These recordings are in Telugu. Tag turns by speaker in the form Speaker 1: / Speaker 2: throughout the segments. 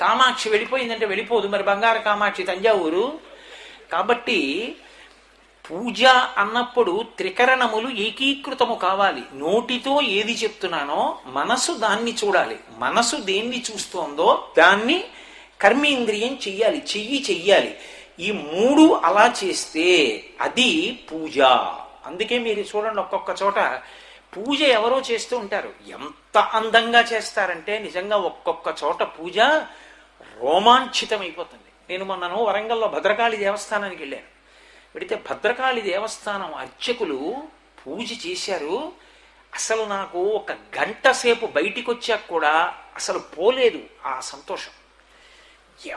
Speaker 1: కామాక్షి వెళ్ళిపోయిందంటే వెళ్ళిపోదు, మరి బంగారు కామాక్షి తంజావూరు. కాబట్టి పూజ అన్నప్పుడు త్రికరణములు ఏకీకృతము కావాలి. నోటితో ఏది చెప్తున్నానో మనసు దాన్ని చూడాలి. మనసు దేన్ని చూస్తోందో దాన్ని కర్మేంద్రియం చెయ్యాలి, చెయ్యాలి. ఈ మూడు అలా చేస్తే అది పూజ. అందుకే మీరు చూడండి, ఒక్కొక్క చోట పూజ ఎవరో చేస్తూ ఉంటారు, ఎంత అందంగా చేస్తారంటే నిజంగా ఒక్కొక్క చోట పూజ రోమాంచితమైపోతుంది. నేను మొన్నను వరంగల్లో భద్రకాళి దేవస్థానానికి వెళ్ళాను. వెడితే భద్రకాళి దేవస్థానం అర్చకులు పూజ చేశారు. అసలు నాకు ఒక గంట సేపు బయటికి వచ్చాక కూడా అసలు పోలేదు ఆ సంతోషం.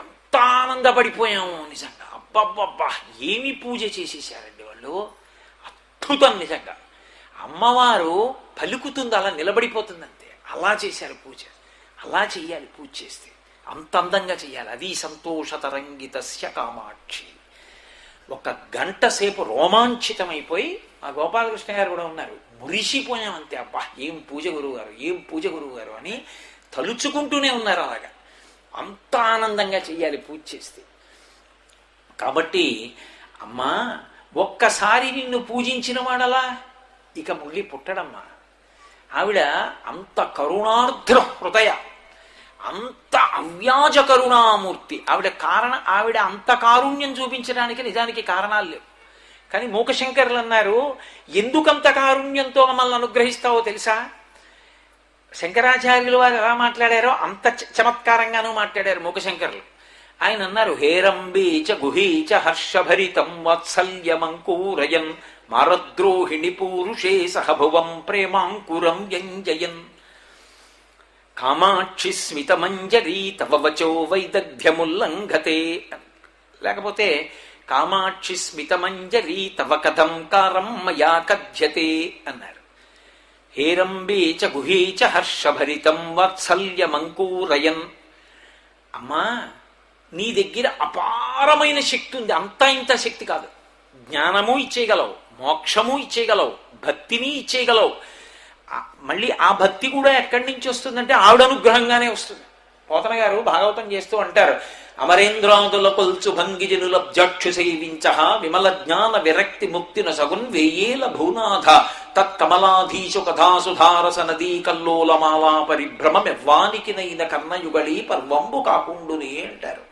Speaker 1: ఎంత ఆనందపడిపోయాము నిజంగా. అబ్బబ్బబ్బా, ఏమి పూజ చేసేసారండి వాళ్ళు, అద్భుతం నిజంగా. అమ్మవారు పలుకుతుంది, అలా నిలబడిపోతుంది అంతే. అలా చేశారు పూజ. అలా చెయ్యాలి పూజ చేస్తే, అంత అందంగా చెయ్యాలి. అది సంతోషతరంగితస్య కామాక్షి. ఒక గంట సేపు రోమాంచితమైపోయి, మా గోపాలకృష్ణ గారు కూడా ఉన్నారు, మురిసిపోయాం అంతే. అబ్బా, ఏం పూజ గురువు గారు, ఏం పూజ గురువు గారు అని తలుచుకుంటూనే ఉన్నారు. అలాగా అంత ఆనందంగా చెయ్యాలి పూజ చేస్తే. కాబట్టి అమ్మా, ఒక్కసారి నిన్ను పూజించిన వాడలా ఇక మళ్ళీ పుట్టడమ్మా. ఆవిడ అంత కరుణార్ద్ర హృదయ, అంత అవ్యాజ కరుణామూర్తి. ఆవిడ అంత కారుణ్యం చూపించడానికి నిజానికి కారణాలు లేవు. కానీ మూకశంకరులు అన్నారు, ఎందుకంత కారుణ్యంతో మమ్మల్ని అనుగ్రహిస్తావో తెలుసా? శంకరాచార్యులు వారు ఎలా మాట్లాడారో అంత చమత్కారంగానూ మాట్లాడారు మూకశంకరులు. ఆయన అన్నారు, హేరంబీచ గుహీచ హర్షభరితం వాత్సల్యమంకూరయన్ మారద్రోహిణి పూరుషే సహభువం ప్రేమాంకురం యంజయన్ కామాక్షి స్మితమంజరీ తవ వచో వైదగ్ధ్యముల్లంఘతే. లేకపోతే కామాక్షి స్మితమంజరీ తవ కథం కారం మయా కథ్యతే అన్నారు. హేరంబీచ గుహీచ హర్షభరితం వాత్సల్యమంకూరయన్. అమ్మా, నీ దగ్గర అపారమైన శక్తి ఉంది. అంతా ఇంత శక్తి కాదు. జ్ఞానము ఇచ్చేయగలవు, మోక్షము ఇచ్చేయగలవు, భక్తిని ఇచ్చేయగలవు. మళ్ళీ ఆ భక్తి కూడా ఎక్కడి నుంచి వస్తుందంటే ఆవిడ అనుగ్రహంగానే వస్తుంది. పోతన గారు భాగవతం చేస్తూ అంటారు, అమరేంద్రాదుల కొల్చు భంగిజనులబ్జాక్షు సేవించ విమల జ్ఞాన విరక్తి ముక్తిన సగున్ వేయేల భూనాథ తత్కమలాధీశు కథాసుధారస నదీ కల్లోలమాలా పరిభ్రమమెవ్వానికి నైన కర్ణయుగళీ పర్వంబు కాకుండుని అంటారు.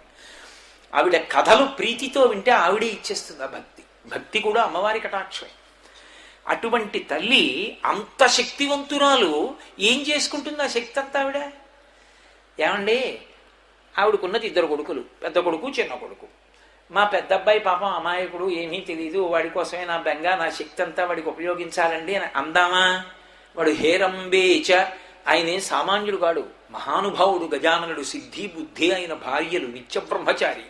Speaker 1: ఆవిడ కథలు ప్రీతితో వింటే ఆవిడే ఇచ్చేస్తుంది ఆ భక్తి. భక్తి కూడా అమ్మవారి కటాక్షమే. అటువంటి తల్లి అంత శక్తివంతురాలు ఏం చేసుకుంటుంది ఆ శక్తి అంతా ఆవిడ? ఏమండి, ఆవిడకున్నది 2 కొడుకులు, పెద్ద కొడుకు చిన్న కొడుకు. మా పెద్ద అబ్బాయి పాపం అమాయకుడు, ఏమీ తెలియదు, వాడి కోసమే నా బెంగ, నా శక్తి అంతా వాడికి ఉపయోగించాలండి అని అందామా? వాడు హేరంబేచ, ఆయనే సామాన్యుడు కాడు, మహానుభావుడు గజాననుడు, సిద్ధి బుద్ధి అయిన భార్యలు, నిత్య బ్రహ్మచారి,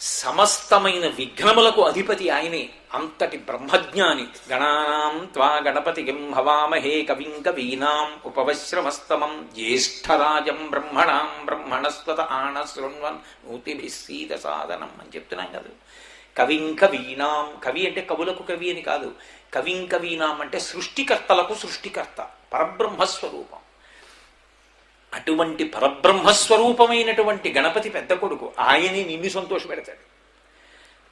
Speaker 1: సమస్తమైన విఘ్నములకు అధిపతి ఆయనే. అంతటి బ్రహ్మజ్ఞాని. గణానాం త్వా గణపతికిం హవామహే కవిం కవీనాం ఉపవశ్రమస్తమం జ్యేష్ఠరాజం బ్రహ్మణాం బ్రహ్మణస్వత ఆన శృణ్వన్ నూతిభిస్సీద సాధనం అని చెప్తున్నాం కదా. కవిం కవీనాం, కవి అంటే కవులకు కవి అని కాదు. కవిం కవీనాం అంటే సృష్టికర్తలకు సృష్టికర్త, పరబ్రహ్మస్వరూపం. అటువంటి పరబ్రహ్మస్వరూపమైనటువంటి గణపతి పెద్ద కొడుకు. ఆయనే నిన్ను సంతోష పెడతాడు.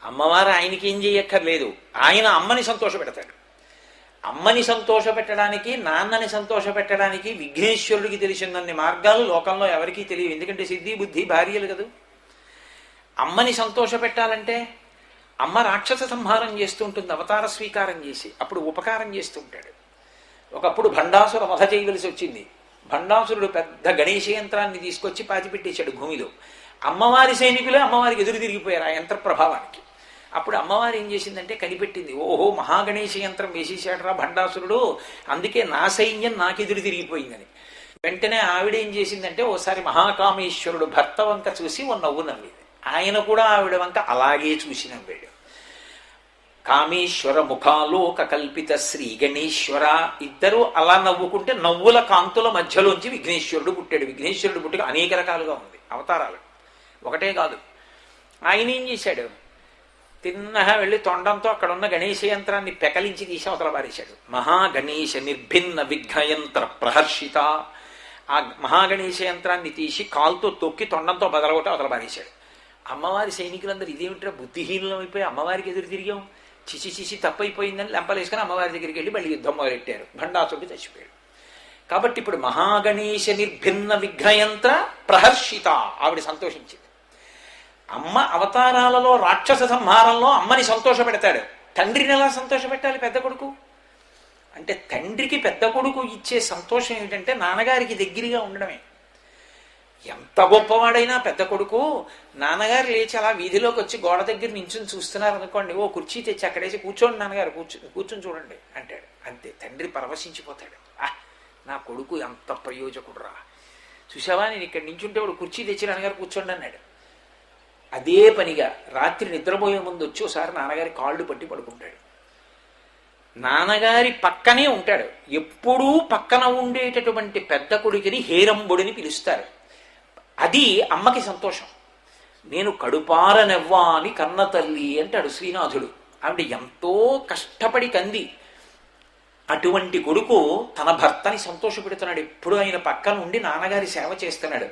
Speaker 1: అమ్మవారు ఆయనకి ఏం చేయక్కర్లేదు, ఆయన అమ్మని సంతోష పెడతాడు. అమ్మని సంతోష పెట్టడానికి, నాన్నని సంతోష పెట్టడానికి విఘ్నేశ్వరుడికి తెలిసినన్ని మార్గాలు లోకంలో ఎవరికీ తెలియవు. ఎందుకంటే సిద్ధి బుద్ధి భార్యలు కదా. అమ్మని సంతోష పెట్టాలంటే అమ్మ రాక్షస సంహారం చేస్తూ ఉంటుంది, అవతార స్వీకారం చేసి. అప్పుడు ఉపకారం చేస్తూ ఉంటాడు. ఒకప్పుడు భండాసుర వధ చేయవలసి వచ్చింది. భండాసురుడు పెద్ద గణేశ యంత్రాన్ని తీసుకొచ్చి పాతిపెట్టేశాడు భూమిలో. అమ్మవారి సైనికులే అమ్మవారికి ఎదురు తిరిగిపోయారు ఆ యంత్ర ప్రభావానికి. అప్పుడు అమ్మవారు ఏం చేసిందంటే కనిపెట్టింది, ఓహో మహాగణేశ యంత్రం వేసేసాడరా భండాసురుడు, అందుకే నా సైన్యం నాకెదురు తిరిగిపోయిందని. వెంటనే ఆవిడేం చేసిందంటే ఓసారి మహాకామేశ్వరుడు భర్త వంక చూసి ఓ నవ్వు నవ్వేది. ఆయన కూడా ఆవిడ వంక అలాగే చూసి నవ్వాడు. కామేశ్వర ముఖాలోక కల్పిత శ్రీ గణేశ్వర. ఇద్దరు అలా నవ్వుకుంటే నవ్వుల కాంతుల మధ్యలోంచి విఘ్నేశ్వరుడు పుట్టాడు. విఘ్నేశ్వరుడు పుట్టుక అనేక రకాలుగా ఉంది, అవతారాలు ఒకటే కాదు. ఆయన ఏం చేశాడు, తిన్నగా వెళ్ళి తొండంతో అక్కడ ఉన్న గణేశ యంత్రాన్ని పెకలించి తీసి అవతల పారేశాడు. మహాగణేశ నిర్భిన్న విఘ్నయంత్ర ప్రహర్షిత. ఆ మహాగణేశ యంత్రాన్ని తీసి కాలుతో తొక్కి తొండంతో బదలగొట్టి అవతల పారేశాడు. అమ్మవారి సైనికులందరూ ఇదేమిట్రా బుద్ధిహీనం అయిపోయి అమ్మవారికి ఎదురు తిరిగాం, చిచి చిచి తప్పైపోయిందని లెంపలేసుకుని అమ్మవారి దగ్గరికి వెళ్ళి మళ్ళీ యుద్ధం మొదలెట్టారు. భండాసురుడు చచ్చిపోయాడు. కాబట్టి ఇప్పుడు మహాగణేశ నిర్భిన్న విఘ్నయంత్ర ప్రహర్షిత ఆవిడ సంతోషించింది. అమ్మ అవతారాలలో రాక్షస సంహారంలో అమ్మని సంతోష పెడతాడు. తండ్రిని ఎలా సంతోష పెట్టాలి పెద్ద కొడుకు అంటే? తండ్రికి పెద్ద కొడుకు ఇచ్చే సంతోషం ఏమిటంటే నాన్నగారికి దగ్గరగా ఉండడమే. ఎంత గొప్పవాడైనా పెద్ద కొడుకు నాన్నగారు లేచి అలా వీధిలోకి వచ్చి గోడ దగ్గర నించుని చూస్తున్నారు అనుకోండి, ఓ కుర్చీ తెచ్చి అక్కడేసి కూర్చోండి నాన్నగారు, కూర్చొని చూడండి అంటాడు. అంతే, తండ్రి పరవశించిపోతాడు. నా కొడుకు ఎంత ప్రయోజకుడురా, చూసావా నేను ఇక్కడ నించుంటే వాడు కుర్చీ తెచ్చి నాన్నగారు కూర్చోండి అన్నాడు. అదే పనిగా రాత్రి నిద్రపోయే ముందు వచ్చి ఒకసారి నాన్నగారి కాళ్ళు పట్టి పడుకుంటాడు. నాన్నగారి పక్కనే ఉంటాడు. ఎప్పుడూ పక్కన ఉండేటటువంటి పెద్ద కొడుకుని హేరంబుడిని పిలుస్తారు. అది అమ్మకి సంతోషం. నేను కడుపారనెవ్వా అని కన్న తల్లి అంటాడు శ్రీనాథుడు. ఆవిడ ఎంతో కష్టపడి కంది. అటువంటి కొడుకు తన భర్తని సంతోషపెడుతున్నాడు. ఎప్పుడు ఆయన పక్కన ఉండి నాన్నగారి సేవ చేస్తున్నాడు.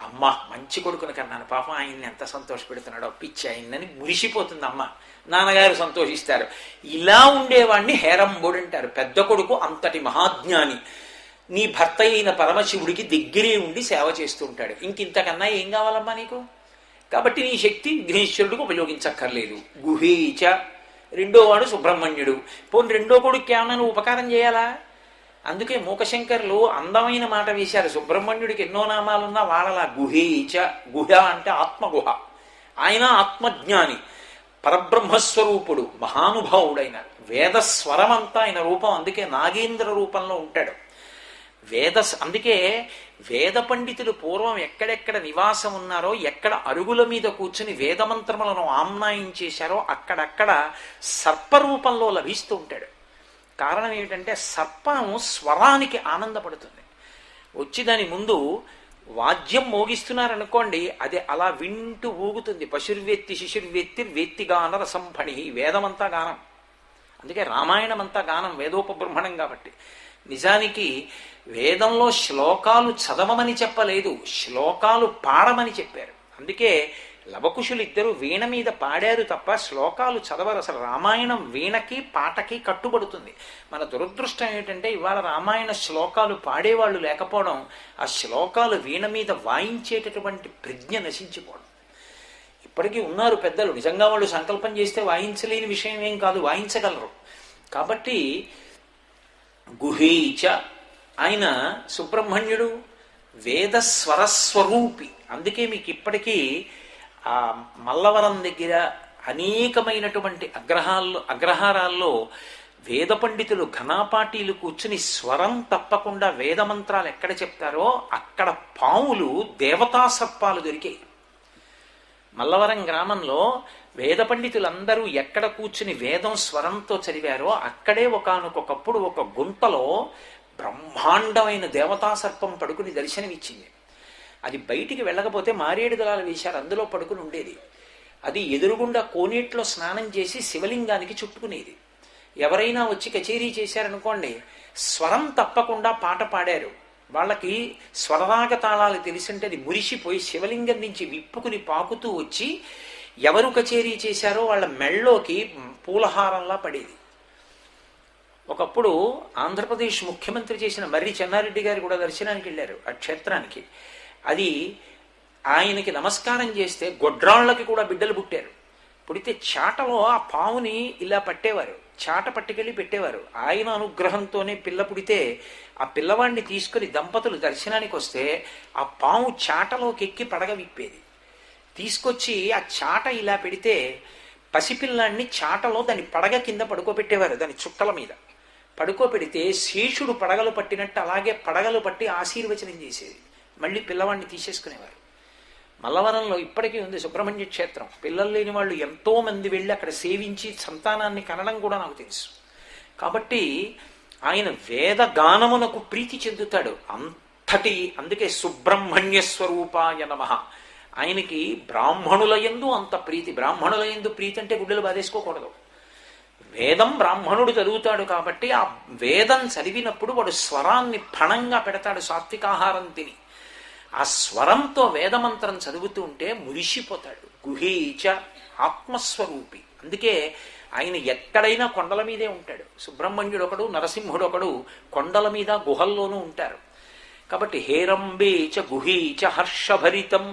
Speaker 1: అమ్మ మంచి కొడుకుని కన్నాను, పాపం ఆయన్ని ఎంత సంతోషపెడుతున్నాడో, పిచ్చి ఆయన్ని మురిసిపోతుంది అమ్మ. నాన్నగారు సంతోషిస్తారు. ఇలా ఉండేవాడిని హేరంబుడు అంటారు. పెద్ద కొడుకు అంతటి మహాజ్ఞాని. నీ భర్త అయిన పరమశివుడికి దగ్గరే ఉండి సేవ చేస్తూ ఉంటాడు. ఇంకింతకన్నా ఏం కావాలమ్మా నీకు? కాబట్టి నీ శక్తి విఘ్నేశ్వరుడికి ఉపయోగించక్కర్లేదు. గుహేచ రెండోవాడు సుబ్రహ్మణ్యుడు. పోనీ రెండో కొడుకు ఏమన్నా నువ్వు ఉపకారం చేయాలా? అందుకే మూకశంకర్లు అందమైన మాట వేశారు. సుబ్రహ్మణ్యుడికి ఎన్నో నామాలున్నా వాడలా. గుహేచ, గుహ అంటే ఆత్మగుహ. ఆయన ఆత్మజ్ఞాని, పరబ్రహ్మస్వరూపుడు, మహానుభావుడైన వేదస్వరమంతా ఆయన రూపం. అందుకే నాగేంద్ర రూపంలో ఉంటాడు. అందుకే వేద పండితులు పూర్వం ఎక్కడెక్కడ నివాసం ఉన్నారో, ఎక్కడ అరుగుల మీద కూర్చుని వేదమంత్రములను ఆమ్నాయించేశారో అక్కడక్కడ సర్పరూపంలో లభిస్తూ ఉంటాడు. కారణం ఏమిటంటే సర్పం స్వరానికి ఆనందపడుతుంది. వచ్చి దాని ముందు వాద్యం మోగిస్తున్నారనుకోండి, అది అలా వింటూ ఊగుతుంది. పశుర్వేత్తి శిశుర్వేత్తి వేత్తిగాన రసంఫణి. వేదమంతా గానం. అందుకే రామాయణం అంతా గానం, వేదోపబ్రహ్మణం. కాబట్టి నిజానికి వేదంలో శ్లోకాలు చదవమని చెప్పలేదు, శ్లోకాలు పాడమని చెప్పారు. అందుకే లవకుశులు ఇద్దరు వీణ మీద పాడారు తప్ప శ్లోకాలు చదవరు. అసలు రామాయణం వీణకి పాటకి కట్టుబడుతుంది. మన దురదృష్టం ఏమిటంటే ఇవాళ రామాయణ శ్లోకాలు పాడేవాళ్ళు లేకపోవడం, ఆ శ్లోకాలు వీణ మీద వాయించేటటువంటి ప్రజ్ఞ నశించిపోవడం. ఇప్పటికీ ఉన్నారు పెద్దలు, నిజంగా వాళ్ళు సంకల్పం చేస్తే వాయించలేని విషయం ఏం కాదు, వాయించగలరు. కాబట్టి గుహేచ ఆయన సుబ్రహ్మణ్యుడు వేదస్వరస్వరూపి. అందుకే మీకు ఇప్పటికీ ఆ మల్లవరం దగ్గర అనేకమైనటువంటి అగ్రహారాల్లో వేద పండితులు ఘనాపాటీలు కూర్చుని స్వరం తప్పకుండా వేదమంత్రాలు ఎక్కడ చెప్తారో అక్కడ పాములు దేవతా సర్పాలు దొరికాయి. మల్లవరం గ్రామంలో వేద పండితులందరూ ఎక్కడ కూర్చుని వేదం స్వరంతో చదివారో అక్కడే ఒకానొకప్పుడు ఒక గుంతలో బ్రహ్మాండమైన దేవతా సర్పం పడుకుని దర్శనమిచ్చింది. అది బయటికి వెళ్ళకపోతే మారేడు దళాలు వేశారు, అందులో పడుకుని ఉండేది. అది ఎదురుగుండా కోనేట్లో స్నానం చేసి శివలింగానికి చుట్టుకునేది. ఎవరైనా వచ్చి కచేరీ చేశారనుకోండి, స్వరం తప్పకుండా పాట పాడారు, వాళ్ళకి స్వరరాగ తాళాలు తెలిసింటే అది మురిసిపోయి శివలింగం నుంచి విప్పుకుని పాకుతూ వచ్చి ఎవరు కచేరీ చేశారో వాళ్ళ మెళ్ళలోకి పూలహారంలా పడేది. ఒకప్పుడు ఆంధ్రప్రదేశ్ ముఖ్యమంత్రి చేసిన మర్రి చెన్నారెడ్డి గారు కూడా దర్శనానికి వెళ్ళారు ఆ క్షేత్రానికి. అది ఆయనకి నమస్కారం చేస్తే గొడ్రాళ్ళకి కూడా బిడ్డలు పుట్టారు. పుడితే చాటలో ఆ పావుని ఇలా పట్టేవారు, చాట పట్టుకెళ్ళి పెట్టేవారు. ఆయన అనుగ్రహంతోనే పిల్ల పుడితే ఆ పిల్లవాడిని తీసుకుని దంపతులు దర్శనానికి వస్తే ఆ పాము చాటలోకి ఎక్కి పడగ విప్పేది. తీసుకొచ్చి ఆ చాట ఇలా పెడితే పసిపిల్లాన్ని చాటలో దాని పడగ కింద పడుకోబెట్టేవారు, దాని చుట్టల మీద పడుకోబెడితే శేషుడు పడగలు పట్టినట్టు అలాగే పడగలు పట్టి ఆశీర్వచనం చేసేది. మళ్ళీ పిల్లవాడిని తీసేసుకునేవారు. మల్లవరంలో ఇప్పటికీ ఉంది సుబ్రహ్మణ్య క్షేత్రం. పిల్లలు లేని వాళ్ళు ఎంతో మంది వెళ్ళి అక్కడ సేవించి సంతానాన్ని కనడం కూడా నాకు తెలుసు. కాబట్టి ఆయన వేదగానమునకు ప్రీతి చెందుతాడు. అందుకే సుబ్రహ్మణ్య స్వరూపాయ నమః. ఆయనకి బ్రాహ్మణుల యందు అంత ప్రీతి. బ్రాహ్మణుల యందు ప్రీతి అంటే గుడ్డలు బాధేసుకోకూడదు. వేదం బ్రాహ్మణుడు చదువుతాడు కాబట్టి ఆ వేదం చదివినప్పుడు వాడు స్వరాన్ని ఫణంగా పెడతాడు సాత్వికాహారం తిని. ఆ స్వరంతో వేదమంత్రం చదువుతూ ఉంటే మురిసిపోతాడు. గుహీచ ఆత్మస్వరూపి. అందుకే ఆయన ఎక్కడైనా కొండల మీదే ఉంటాడు. సుబ్రహ్మణ్యుడు ఒకడు, నరసింహుడు ఒకడు కొండల మీద గుహల్లోనూ ఉంటారు. కాబట్టి హేరంబేచ గుహీచ హర్షభరితం.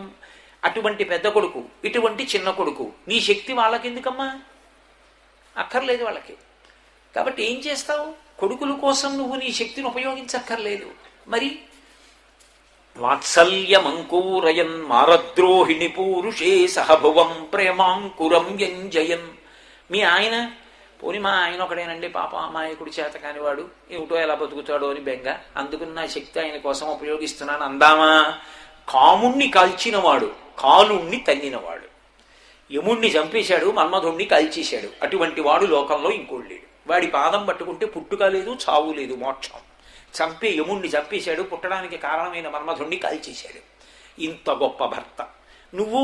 Speaker 1: అటువంటి పెద్ద కొడుకు, ఇటువంటి చిన్న కొడుకు. నీ శక్తి వాళ్ళకెందుకమ్మా? అక్కర్లేదు వాళ్ళకి. కాబట్టి ఏం చేస్తావు? కొడుకుల కోసం నువ్వు నీ శక్తిని ఉపయోగించక్కర్లేదు. మరి వాత్సల్యమంకూరయన్ మారద్రోహిణి పూరుషే సహభువం ప్రేమాంకురం యంజయన్. మీ ఆయన పోని మా ఆయన ఒకడేనండి పాప అమాయకుడి చేత కానివాడు, ఏమిటో ఎలా బతుకుతాడో అని బెంగ, అందుకని నా శక్తి ఆయన కోసం ఉపయోగిస్తున్నాను అందామా? కాముణ్ణి కాల్చినవాడు, కాలుణ్ణి తన్నినవాడు, యముణ్ణి చంపేశాడు, మన్మధుణ్ణి కాల్చేశాడు. అటువంటి వాడు లోకంలో ఇంకోడు లేడు. వాడి పాదం పట్టుకుంటే పుట్టుక లేదు, చావు లేదు, మోక్షం. చంపే యముణ్ణి చంపేశాడు, పుట్టడానికి కారణమైన మన్మధుణ్ణి కాల్చేశాడు. ఇంత గొప్ప భర్త నువ్వు.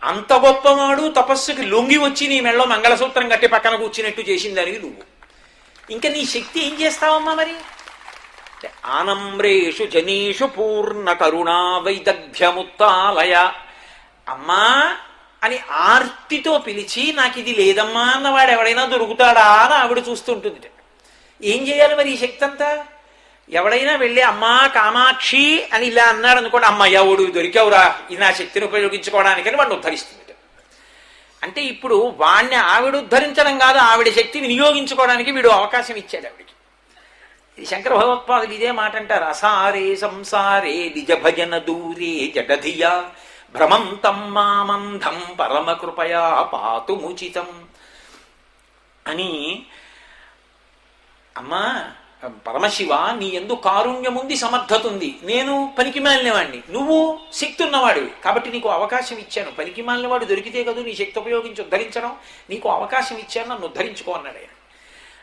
Speaker 1: అంత గొప్పవాడు తపస్సుకి లొంగి వచ్చి నీ మెళ్ళలో మంగళసూత్రం కట్టి పక్కన కూర్చున్నట్టు చేసిందని నువ్వు. ఇంకా నీ శక్తి ఏం చేస్తావమ్మా మరి? ఆనమ్రేషు జనీషు పూర్ణ కరుణా వైదగ్ధ్యముత్తాలయ. అమ్మా అని ఆర్తితో పిలిచి నాకు ఇది లేదమ్మా అన్నవాడు ఎవడైనా దొరుకుతాడా అని ఆవిడ చూస్తుంటుంది. ఏం చేయాలి మరి ఈ శక్తి అంతా? ఎవడైనా వెళ్ళి అమ్మా కామాక్షి అని ఇలా అన్నాడు అనుకోండి, అమ్మయ్య ఓడు దొరికావురా, ఇది నా శక్తిని ఉపయోగించుకోవడానికని వాడిని ఉద్ధరిస్తుంది. అంటే ఇప్పుడు వాణ్ణి ఆవిడ ఉద్ధరించడం కాదు, ఆవిడ శక్తి వినియోగించుకోవడానికి వీడు అవకాశం ఇచ్చాడు ఆవిడికి. ఇది శంకర భగవత్పాదులు ఇదే మాట అంటారు. అసారే సంసారే నిజ భజన దూరే జగధియా భ్రమంతం మామంధం పరమకృపయా పాతుముచితం అని. అమ్మా పరమశివ, నీ యందు కారుణ్యముంది, సమర్థత ఉంది. నేను పనికి మాలినవాడిని, నువ్వు శక్తి ఉన్నవాడివి, కాబట్టి నీకు అవకాశం ఇచ్చాను. పనికి మాలినవాడు దొరికితే కదా నీ శక్తి ఉపయోగించి ఉద్ధరించడం. నీకు అవకాశం ఇచ్చాను, నన్ను ఉద్ధరించుకో అన్నాడు ఆయన.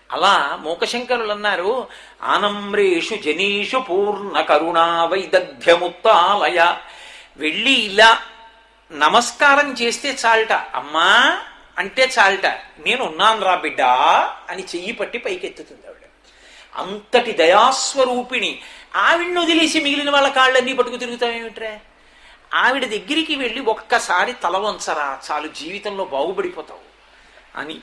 Speaker 1: అలా మూకశంకరులు అన్నారు, ఆనమ్రేషు జనీషు పూర్ణ కరుణా వైదగ్ధ్యముత్తాలయ. వెళ్ళి ఇలా నమస్కారం చేస్తే చాలట, అమ్మా అంటే చాలట, నేను ఉన్నాను రా బిడ్డ అని చెయ్యి పట్టి పైకెత్తుతుంది ఆవిడ. అంతటి దయాస్వరూపిణి. ఆవిడను వదిలేసి మిగిలిన వాళ్ళ కాళ్ళన్నీ పట్టుకు తిరుగుతావేమిట్రా? ఆవిడ దగ్గరికి వెళ్ళి ఒక్కసారి తల వంచరా చాలు, జీవితంలో బాగుపడిపోతావు అని.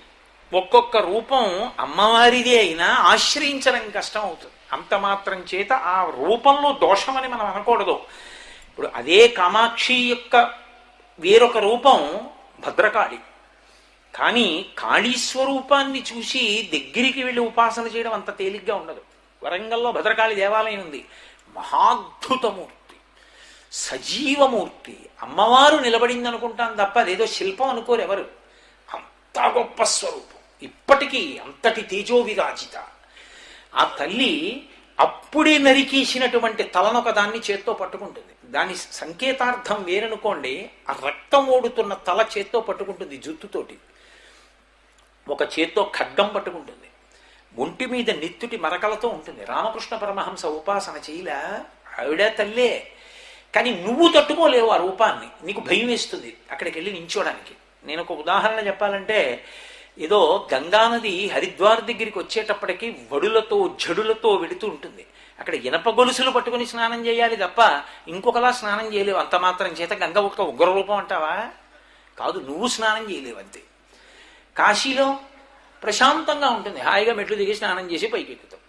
Speaker 1: ఒక్కొక్క రూపం అమ్మవారిదే అయినా ఆశ్రయించడం కష్టం అవుతుంది. అంత మాత్రం చేత ఆ రూపంలో దోషమని మనం అనకూడదు. ఇప్పుడు అదే కామాక్షి యొక్క వేరొక రూపం భద్రకాళి. కానీ కాళీస్వరూపాన్ని చూసి దగ్గరికి వెళ్ళి ఉపాసన చేయడం అంత తేలిగ్గా ఉండదు. వరంగల్లో భద్రకాళి దేవాలయం ఉంది. మహాద్భుతమూర్తి, సజీవమూర్తి. అమ్మవారు నిలబడింది అనుకుంటాను తప్ప అదేదో శిల్పం అనుకోరు ఎవరు. అంత గొప్ప స్వరూపం, ఇప్పటికీ అంతటి తేజోవిరాజిత. ఆ తల్లి అప్పుడే నరికేసినటువంటి తలనొక దాన్ని చేత్తో పట్టుకుంటుంది. దాని సంకేతార్థం వేరనుకోండి, ఆ రక్తం ఓడుతున్న తల చేత్తో పట్టుకుంటుంది జుత్తుతోటి. ఒక చేత్తో ఖడ్గం పట్టుకుంటుంది. ఒంటి మీద నెత్తుటి మరకలతో ఉంటుంది. రామకృష్ణ పరమహంస ఉపాసన చేయలే, ఆవిడ తల్లే. కానీ నువ్వు తట్టుకోలేవు ఆ రూపాన్ని, నీకు భయం వేస్తుంది అక్కడికి వెళ్ళి నించోడానికి. నేను ఒక ఉదాహరణ చెప్పాలంటే, ఏదో గంగానది హరిద్వార్ దగ్గరికి వచ్చేటప్పటికి వడులతో జడులతో వెడుతూ ఉంటుంది. అక్కడ ఇనప గొలుసులు పట్టుకుని స్నానం చేయాలి తప్ప ఇంకొకలా స్నానం చేయలేవు. అంత మాత్రం చేత గంగ ఒక్క ఉగ్రరూపం అంటావా? కాదు, నువ్వు స్నానం చేయలేవు అంతే. కాశీలో ప్రశాంతంగా ఉంటుంది, హాయిగా మెట్లు దిగి స్నానం చేసి పైకి ఎక్కుతాం.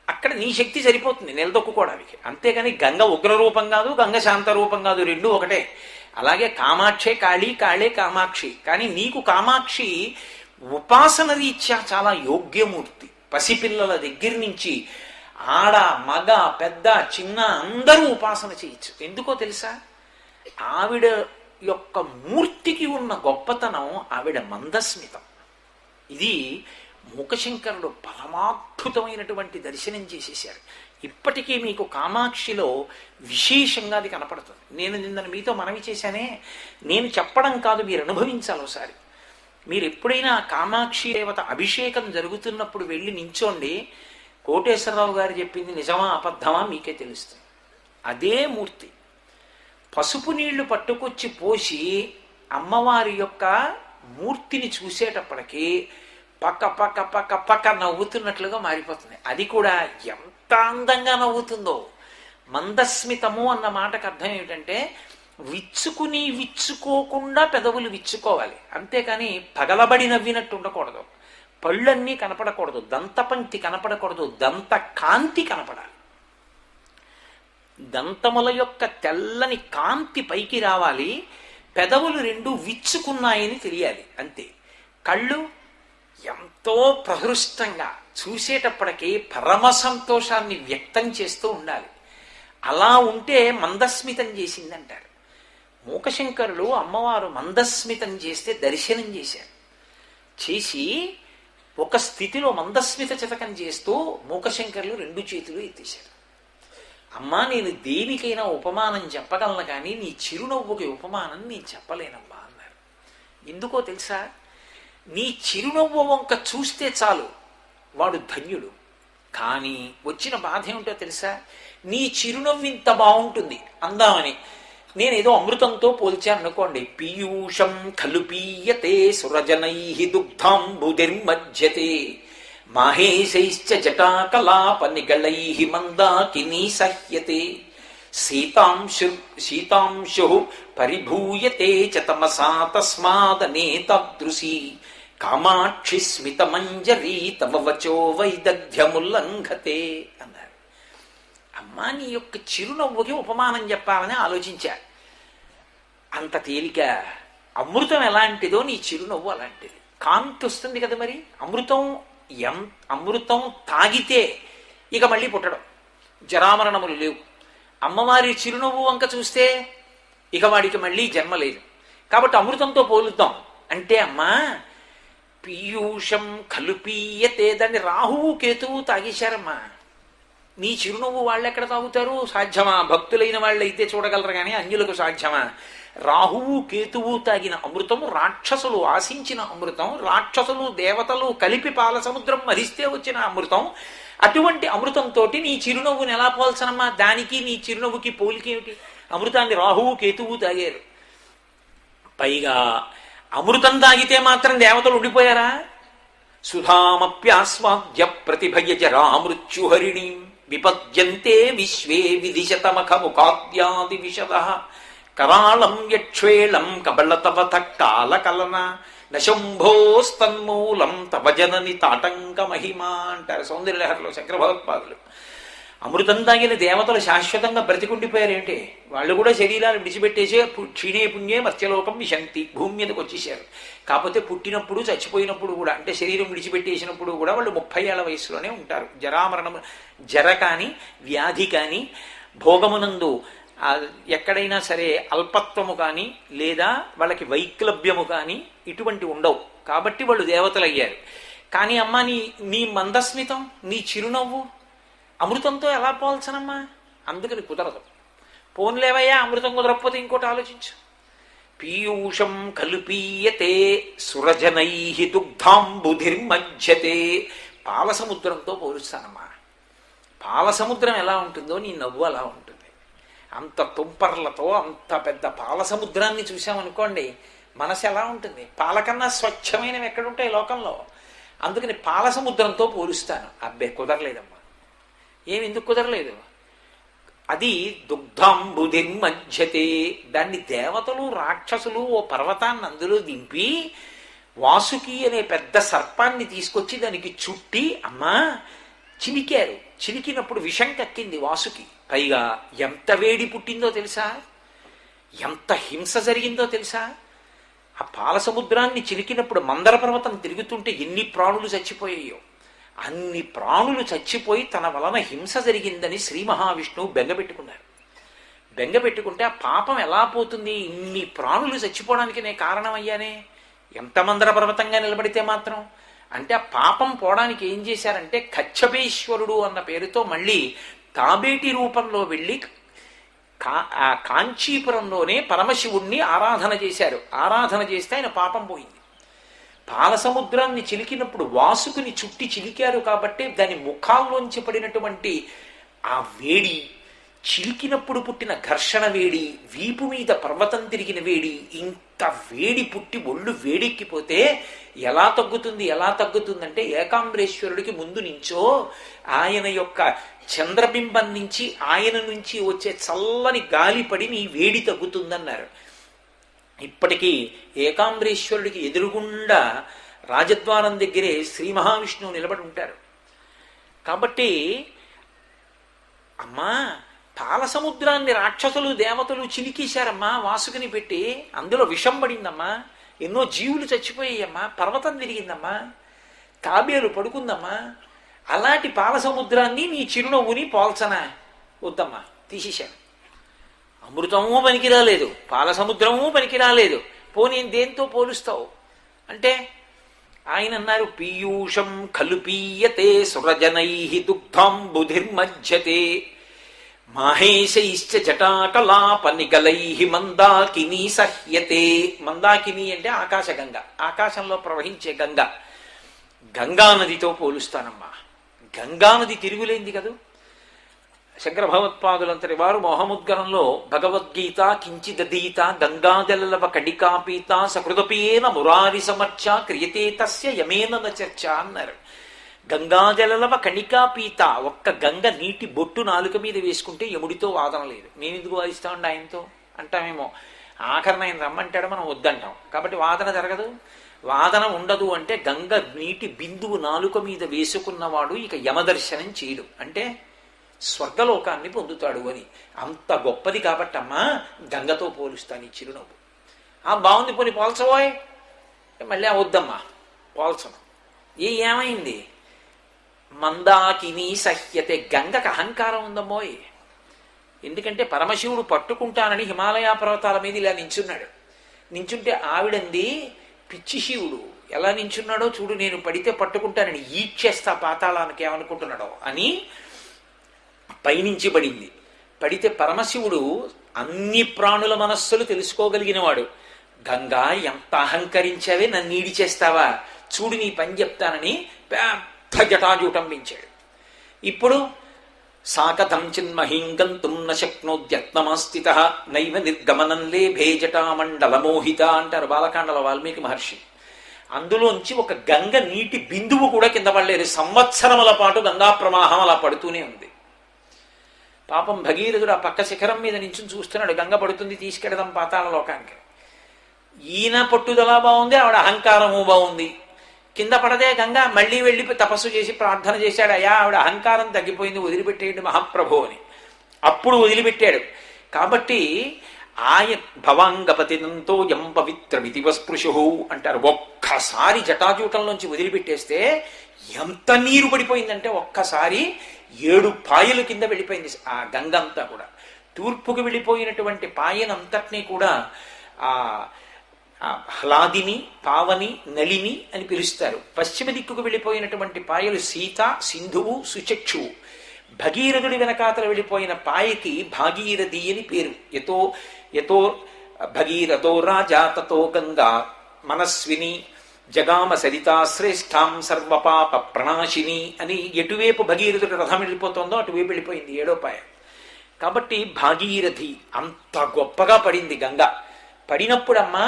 Speaker 1: అక్కడ నీ శక్తి సరిపోతుంది నిలదొక్కుకోవడానికి. అంతేగాని గంగ ఉగ్రరూపం కాదు, గంగ శాంత రూపం కాదు, రెండూ ఒకటే. అలాగే కామాక్షే కాళీ, కాళే కామాక్షి. కానీ నీకు కామాక్షి ఉపాసన రీత్యా చాలా యోగ్యమూర్తి. పసిపిల్లల దగ్గర నుంచి ఆడ మగ పెద్ద చిన్న అందరూ ఉపాసన చేయొచ్చు. ఎందుకో తెలుసా? ఆవిడ యొక్క మూర్తికి ఉన్న గొప్పతనం ఆవిడ మందస్మితం. ఇది మూకశంకరుడు పరమాద్భుతమైనటువంటి దర్శనం చేసేశారు. ఇప్పటికీ మీకు కామాక్షిలో విశేషంగా అది కనపడుతుంది. నేను నిన్న మీతో మనవి చేశానే, నేను చెప్పడం కాదు, మీరు అనుభవించాలి ఒకసారి. మీరు ఎప్పుడైనా కామాక్షి దేవత అభిషేకం జరుగుతున్నప్పుడు వెళ్ళి నించోండి. కోటేశ్వరరావు గారు చెప్పింది నిజమా అబద్ధమా మీకే తెలుస్తుంది. అదే మూర్తి పసుపు నీళ్లు పట్టుకొచ్చి పోసి అమ్మవారి యొక్క మూర్తిని చూసేటప్పటికీ పక్క పక్క పక్క పక్క నవ్వుతున్నట్లుగా మారిపోతుంది. అది కూడా ఎంత అందంగా నవ్వుతుందో. మందస్మితము అన్న మాటకు అర్థం ఏమిటంటే విచ్చుకుని విచ్చుకోకుండా పెదవులు విచ్చుకోవాలి, అంతేకాని పగలబడి నవ్వినట్టు ఉండకూడదు. పళ్ళన్నీ కనపడకూడదు, దంతపంక్తి కనపడకూడదు, దంత కాంతి కనపడాలి. దంతముల యొక్క తెల్లని కాంతి పైకి రావాలి, పెదవులు రెండు విచ్చుకున్నాయని తెలియాలి, అంతే. కళ్ళు ఎంతో ప్రహృష్టంగా చూసేటప్పటికీ పరమ సంతోషాన్ని వ్యక్తం చేస్తూ ఉండాలి. అలా ఉంటే మందస్మితం చేసిందంటారు. మూకశంకరులు అమ్మవారు మందస్మితం చేస్తే దర్శనం చేశారు. చేసి ఒక స్థితిలో మందస్మిత చితకం చేస్తూ మూకశంకరులు రెండు చేతులు ఎత్తేశారు. అమ్మా, నేను దేనికైనా ఉపమానం చెప్పగలను కానీ నీ చిరునవ్వుకి ఉపమానం నేను చెప్పలేనమ్మా అన్నారు. ఎందుకో తెలుసా? నీ చిరునవ్వు వంక చూస్తే చాలు వాడు ధన్యుడు. కానీ వచ్చిన బాధ ఏమిటో తెలుసా? నీ చిరునవ్వు ఇంత బాగుంటుంది అందామని నేనేదో అమృతంతో పోల్చాను అనుకోండి. పీయూషం ఖలు పీయతే సురజనై దుగ్ధాంబుదిర్మజ్యతే మాహేశైశ్చ జటాకలాపనిగళై మందాకినీ సహ్యతే శీతాంశు పరిభూయతే చ తమసా తస్మాదనేతాదృశీ కామాక్షి స్మితమంజరీ తవ వచో వైదగ్ధ్యముల్లంఘతే అన్నారు. అమ్మా, నీ యొక్క చిరునవ్వుకి ఉపమానం చెప్పాలని ఆలోచించా. అంత తేలిక. అమృతం ఎలాంటిదో నీ చిరునవ్వు అలాంటిది. కాంతి వస్తుంది కదా మరి. అమృతం తాగితే ఇక మళ్ళీ పుట్టడం, జరామరణములు లేవు. అమ్మవారి చిరునవ్వు వంక చూస్తే ఇక వాడికి మళ్ళీ జన్మ లేదు. కాబట్టి అమృతంతో పోలుద్దాం అంటే, అమ్మా పీయూషం ఖలు పీయతే, దాన్ని రాహువు కేతువు తాగేశారమ్మా. నీ చిరునవ్వు వాళ్ళు ఎక్కడ తాగుతారు? సాధ్యమా? భక్తులైన వాళ్ళు అయితే చూడగలరు కానీ అన్యులకు సాధ్యమా? రాహువు కేతువు తాగిన అమృతం, రాక్షసులు ఆశించిన అమృతం, రాక్షసులు దేవతలు కలిపి పాల సముద్రం మరిస్తే వచ్చిన అమృతం. అటువంటి అమృతంతో నీ చిరునవ్వుని ఎలా పోల్చనమ్మా? దానికి నీ చిరునవ్వుకి పోలికేమిటి? అమృతాన్ని రాహువు కేతువు తాగారు. పైగా అమృతం తాగితే మాత్రం దేవతలు ఉండిపోయారా? సుధామప్యాస్వాద్య ప్రతిభయజ రామృత్యుహరిణి విపద్యంతే విశ్వే విదిశతమఖముఖాద్యాది విశద కరాళం యక్షేళం కబళతవథ కాలకలన నశంభోస్తన్మూలం తవ జనని తాటంక మహిమా అంటారు సౌందర్యలహరిలో శంకర భగవత్పాదులు. అమృతం తాగిన దేవతలు శాశ్వతంగా బ్రతికుండిపోయారేంటి? వాళ్ళు కూడా శరీరాలు విడిచిపెట్టేసే క్షీణే పుణ్యే మత్స్యలోకం విశంతి, భూమి మీదకి వచ్చేసారు. కాకపోతే పుట్టినప్పుడు చచ్చిపోయినప్పుడు కూడా, అంటే శరీరం విడిచిపెట్టేసినప్పుడు కూడా వాళ్ళు 30 ఏళ్ల వయసులోనే ఉంటారు. జరామరణము, జర కానీ వ్యాధి కానీ భోగమునందు ఎక్కడైనా సరే అల్పత్వము కానీ లేదా వాళ్ళకి వైక్లభ్యము కానీ ఇటువంటి ఉండవు. కాబట్టి వాళ్ళు దేవతలు అయ్యారు. కానీ అమ్మ, నీ మందస్మితం, నీ చిరునవ్వు అమృతంతో ఎలా పోల్చనమ్మా? అందుకని కుదరదు. పోన్లేవయ్యా, అమృతం కుదరకపోతే ఇంకోటి ఆలోచించు. పీయూషం ఖలు పీయతే సురజనై దుగ్ధాంబుధిర్మజ్యతే. పాలసముద్రంతో పోలుస్తానమ్మా. పాలసముద్రం ఎలా ఉంటుందో నీ నవ్వు అలా ఉంటుంది. అంత తుంపర్లతో అంత పెద్ద పాలసముద్రాన్ని చూసామనుకోండి, మనసు ఎలా ఉంటుంది? పాలకన్నా స్వచ్ఛమైనవి ఎక్కడుంటాయి లోకంలో? అందుకని పాలసముద్రంతో పోలుస్తాను. అబ్బే, కుదరలేదమ్మా. ఎందుకు కుదరలేదు? అది దుగ్ధాంబుధిర్మజ్యతే. దాన్ని దేవతలు రాక్షసులు ఓ పర్వతాన్ని అందులో దింపి వాసుకి అనే పెద్ద సర్పాన్ని తీసుకొచ్చి దానికి చుట్టి అమ్మా చిలికారు. చిలికినప్పుడు విషం కక్కింది వాసుకి. పైగా ఎంత వేడి పుట్టిందో తెలుసా? ఎంత హింస జరిగిందో తెలుసా? ఆ పాలసముద్రాన్ని చిలికినప్పుడు మందర పర్వతం తిరుగుతుంటే ఎన్ని ప్రాణులు చచ్చిపోయాయో. అన్ని ప్రాణులు చచ్చిపోయి తన వలన హింస జరిగిందని శ్రీ మహావిష్ణువు బెంగపెట్టుకున్నారు. బెంగపెట్టుకుంటే ఆ పాపం ఎలా పోతుంది? ఇన్ని ప్రాణులు చచ్చిపోవడానికి నేను కారణమయ్యానే, ఎంత మందర పర్వతంగా నిలబడితే మాత్రం. అంటే ఆ పాపం పోవడానికి ఏం చేశారంటే కచ్చపేశ్వరుడు అన్న పేరుతో మళ్ళీ తాబేటి రూపంలో వెళ్ళి కాంచీపురంలోనే పరమశివుణ్ణి ఆరాధన చేశారు. ఆరాధన చేస్తే ఆయన పాపం పోయింది. పాలసముద్రాన్ని చిలికినప్పుడు వాసుకుని చుట్టి చిలికారు కాబట్టి దాని ముఖాల్లోంచి పడినటువంటి ఆ వేడి చిలికినప్పుడు పుట్టిన ఘర్షణ వేడి, వీపు మీద పర్వతం తిరిగిన వేడి, ఇంత వేడి పుట్టి ఒళ్ళు వేడెక్కిపోతే ఎలా తగ్గుతుంది? ఎలా తగ్గుతుందంటే ఏకాంబరేశ్వరుడికి ముందు నుంచో ఆయన యొక్క చంద్రబింబం నుంచి, ఆయన నుంచి వచ్చే చల్లని గాలి పడి నీ వేడి తగ్గుతుందన్నారు. ఇప్పటికీ ఏకాంబరేశ్వరుడికి ఎదురుగుండా రాజద్వారం దగ్గరే శ్రీ మహావిష్ణువు నిలబడి ఉంటారు. కాబట్టి అమ్మా, పాల సముద్రాన్ని రాక్షసులు దేవతలు చిలికేశారమ్మా వాసుకుని పెట్టి, అందులో విషం పడిందమ్మా, ఎన్నో జీవులు చచ్చిపోయాయమ్మా, పర్వతం తిరిగిందమ్మా, తాబేలు పడుకుందమ్మా. అలాంటి పాల సముద్రాన్ని నీ చిరునవ్వుని పోల్చనా? వద్దమ్మా, తీసేశాను. అమృతము పనికిరాలేదు, పాల సముద్రము పనికిరాలేదు, పోనీ దేంతో పోలుస్తావు అంటే ఆయన అన్నారు, పీయూషం ఖలు పీయతే సురజనై దుగ్ధాంబుధిర్మజ్జతే మాహేశైశ్చ జటాకలాప నిగలై మందాకిని సహ్యతే. మందాకిని అంటే ఆకాశగంగ, ఆకాశంలో ప్రవహించే గంగ. గంగానదితో పోలుస్తానమ్మా. గంగానది తిరుగులేంది కదూ. శంకర భగవత్పాదులంతటి వారు మోహముద్గరంలో భగవద్గీత కించిదీత గంగాజలవ కడికాపీత సకృతపీన మురారి సమర్చ క్రియతే తస్య యమేన చర్చ అన్నారు. గంగాజలవ కణికాపీత, ఒక్క గంగ నీటి బొట్టు నాలుక మీద వేసుకుంటే యముడితో వాదన లేదు. నేను ఎందుకు వాదిస్తా ఉండి ఆయనతో అంటామేమో. ఆఖరణ ఆయన రమ్మంటాడు, మనం వద్దంటాం. కాబట్టి వాదన జరగదు. వాదన ఉండదు అంటే గంగ నీటి బిందువు నాలుక మీద వేసుకున్నవాడు ఇక యమదర్శనం చేయడు, అంటే స్వర్గలోకాన్ని పొందుతాడు అని. అంత గొప్పది కాబట్టమ్మా గంగతో పోలుస్తాను ఈ చిరునవ్వు. బాగుంది, పోని పోల్చబోయ్. మళ్ళీ వద్దమ్మా, పోల్చను. ఏమైంది? మందాకిని సహ్యతే. గంగకు అహంకారం ఉందమ్మోయ్. ఎందుకంటే పరమశివుడు పట్టుకుంటానని హిమాలయ పర్వతాల మీద ఇలా నించున్నాడు. నించుంటే ఆవిడంది, పిచ్చి శివుడు ఎలా నించున్నాడో చూడు, నేను పడితే పట్టుకుంటానని, ఈడ్చేస్తా పాతాళానికి, ఏమనుకుంటున్నాడో అని పైనుంచి పడింది. పడితే పరమశివుడు అన్ని ప్రాణుల మనస్సులు తెలుసుకోగలిగినవాడు. గంగా, ఎంత అహంకరించావే, నన్ను ఈడి చేస్తావా, చూడు నీ పని చెప్తానని పెద్ద జటాజూటం పెంచాడు. ఇప్పుడు సాకథం చిన్మహీం గంతుం న శక్నోద్యత్నమాస్థిత నైవ నిర్గమనం లేభే జటామండలమోహిత అంటారు బాలకాండల వాల్మీకి మహర్షి. అందులోంచి ఒక గంగ నీటి బిందువు కూడా కింద పడలేదు. సంవత్సరముల పాటు గంగా ప్రవాహం అలా పడుతూనే ఉంది. పాపం భగీరథుడు ఆ పక్క శిఖరం మీద నుంచి చూస్తున్నాడు, గంగ పడుతుంది, తీసుకెడదాం పాతాళ లోకానికి. ఈయన పట్టుదల బాగుంది, ఆవిడ అహంకారము బాగుంది. కింద పడదే గంగ. మళ్ళీ వెళ్ళి తపస్సు చేసి ప్రార్థన చేశాడు, అయ్యా ఆవిడ అహంకారం తగ్గిపోయింది, వదిలిపెట్టేయండి మహాప్రభు అని. అప్పుడు వదిలిపెట్టాడు. కాబట్టి భవాంగపతినంతో యం పవిత్రమితి వస్పృశు అంటారు. ఒక్కసారి జటాజూటంలోంచి వదిలిపెట్టేస్తే ఎంత నీరు పడిపోయిందంటే ఒక్కసారి 7 పాయలు కింద వెళ్ళిపోయింది ఆ గంగ అంతా కూడా. తూర్పుకు వెళ్ళిపోయినటువంటి పాయనంతటినీ కూడా హ్లాదిని, పావని, నళిని అని పిలుస్తారు. పశ్చిమ దిక్కుకు వెళ్ళిపోయినటువంటి పాయలు సీత, సింధువు, సుచక్షువు. భగీరథుడి వెనకాతల వెళ్ళిపోయిన పాయకి భాగీరథి అని పేరు. యతో భగీరథో రాజా తతో గంగా మనస్విని జగామ సరితా శ్రేష్ఠాం సర్వపాప ప్రణాశిని అని ఎటువైపు భగీరథుడి రథం వెళ్ళిపోతుందో అటువైపు వెళ్ళిపోయింది 7వ పాయ. కాబట్టి భాగీరథి అంత గొప్పగా పడింది గంగ. పడినప్పుడమ్మా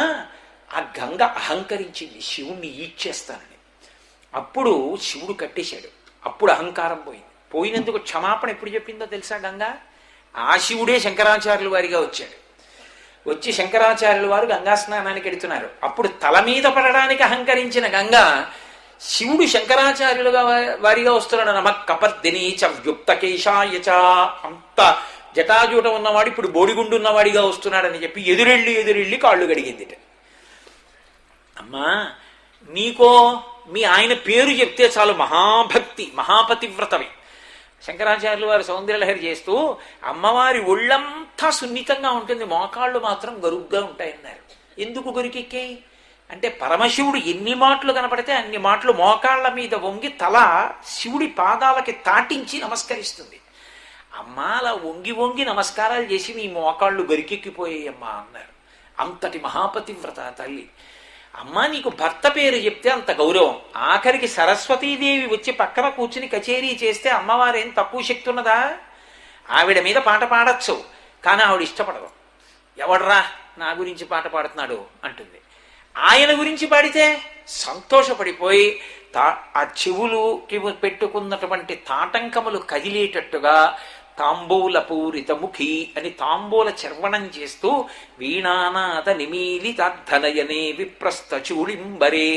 Speaker 1: ఆ గంగ అహంకరించింది, శివుణ్ణి ఈడ్చేస్తానని. అప్పుడు శివుడు కట్టేశాడు. అప్పుడు అహంకారం పోయింది. పోయినందుకు క్షమాపణ ఎప్పుడు చెప్పిందో తెలుసా గంగ? ఆ శివుడే శంకరాచార్యుల వారిగా వచ్చాడు. వచ్చి శంకరాచార్యుల వారు గంగా స్నానానికి ఎడుతున్నారు. అప్పుడు తల మీద పడడానికి అహంకరించిన గంగ శివుడు శంకరాచార్యులుగా వారిగా వస్తున్నాడు. నమ కపర్దిని చ వ్యుక్తకేశాయచ, అంత జటాజూటం ఉన్నవాడు ఇప్పుడు బోడిగుండు ఉన్నవాడిగా వస్తున్నాడని చెప్పి ఎదురెళ్ళి కాళ్ళు గడిగింది. అమ్మా, నీకో మీ ఆయన పేరు చెప్తే చాలు మహాభక్తి, మహాపతివ్రతవి. శంకరాచార్యులు వారు సౌందర్యలహరి చేస్తూ అమ్మవారి ఒళ్ళంతా సున్నితంగా ఉంటుంది, మోకాళ్ళు మాత్రం గరుగ్గా ఉంటాయన్నారు. ఎందుకు గరుకెక్కాయి అంటే పరమశివుడు ఎన్ని మాటలు కనపడితే అన్ని మాటలు మోకాళ్ళ మీద వంగి తల శివుడి పాదాలకి తాటించి నమస్కరిస్తుంది. అమ్మ అలా వంగి వంగి నమస్కారాలు చేసి నీ మోకాళ్ళు గరికెక్కిపోయాయమ్మా అన్నారు. అంతటి మహాపతివ్రత తల్లి. అమ్మ, నీకు భర్త పేరు చెప్తే అంత గౌరవం. ఆఖరికి సరస్వతీదేవి వచ్చి పక్కన కూర్చుని కచేరీ చేస్తే అమ్మవారేం తక్కువ శక్తి ఉన్నదా? ఆవిడ మీద పాట పాడచ్చు, కానీ ఆవిడ ఇష్టపడదు. ఎవడ్రా నా గురించి పాట పాడుతున్నాడు అంటుంది. ఆయన గురించి పాడితే సంతోషపడిపోయి ఆ చెవులుకి పెట్టుకున్నటువంటి తాటంకములు కదిలేటట్టుగా తాంబూల పూరిత ముఖి అని తాంబూల చర్వణం చేస్తూ వీణానాద నిమీలితార్థనయనే విప్రస్థ చూడింబరే,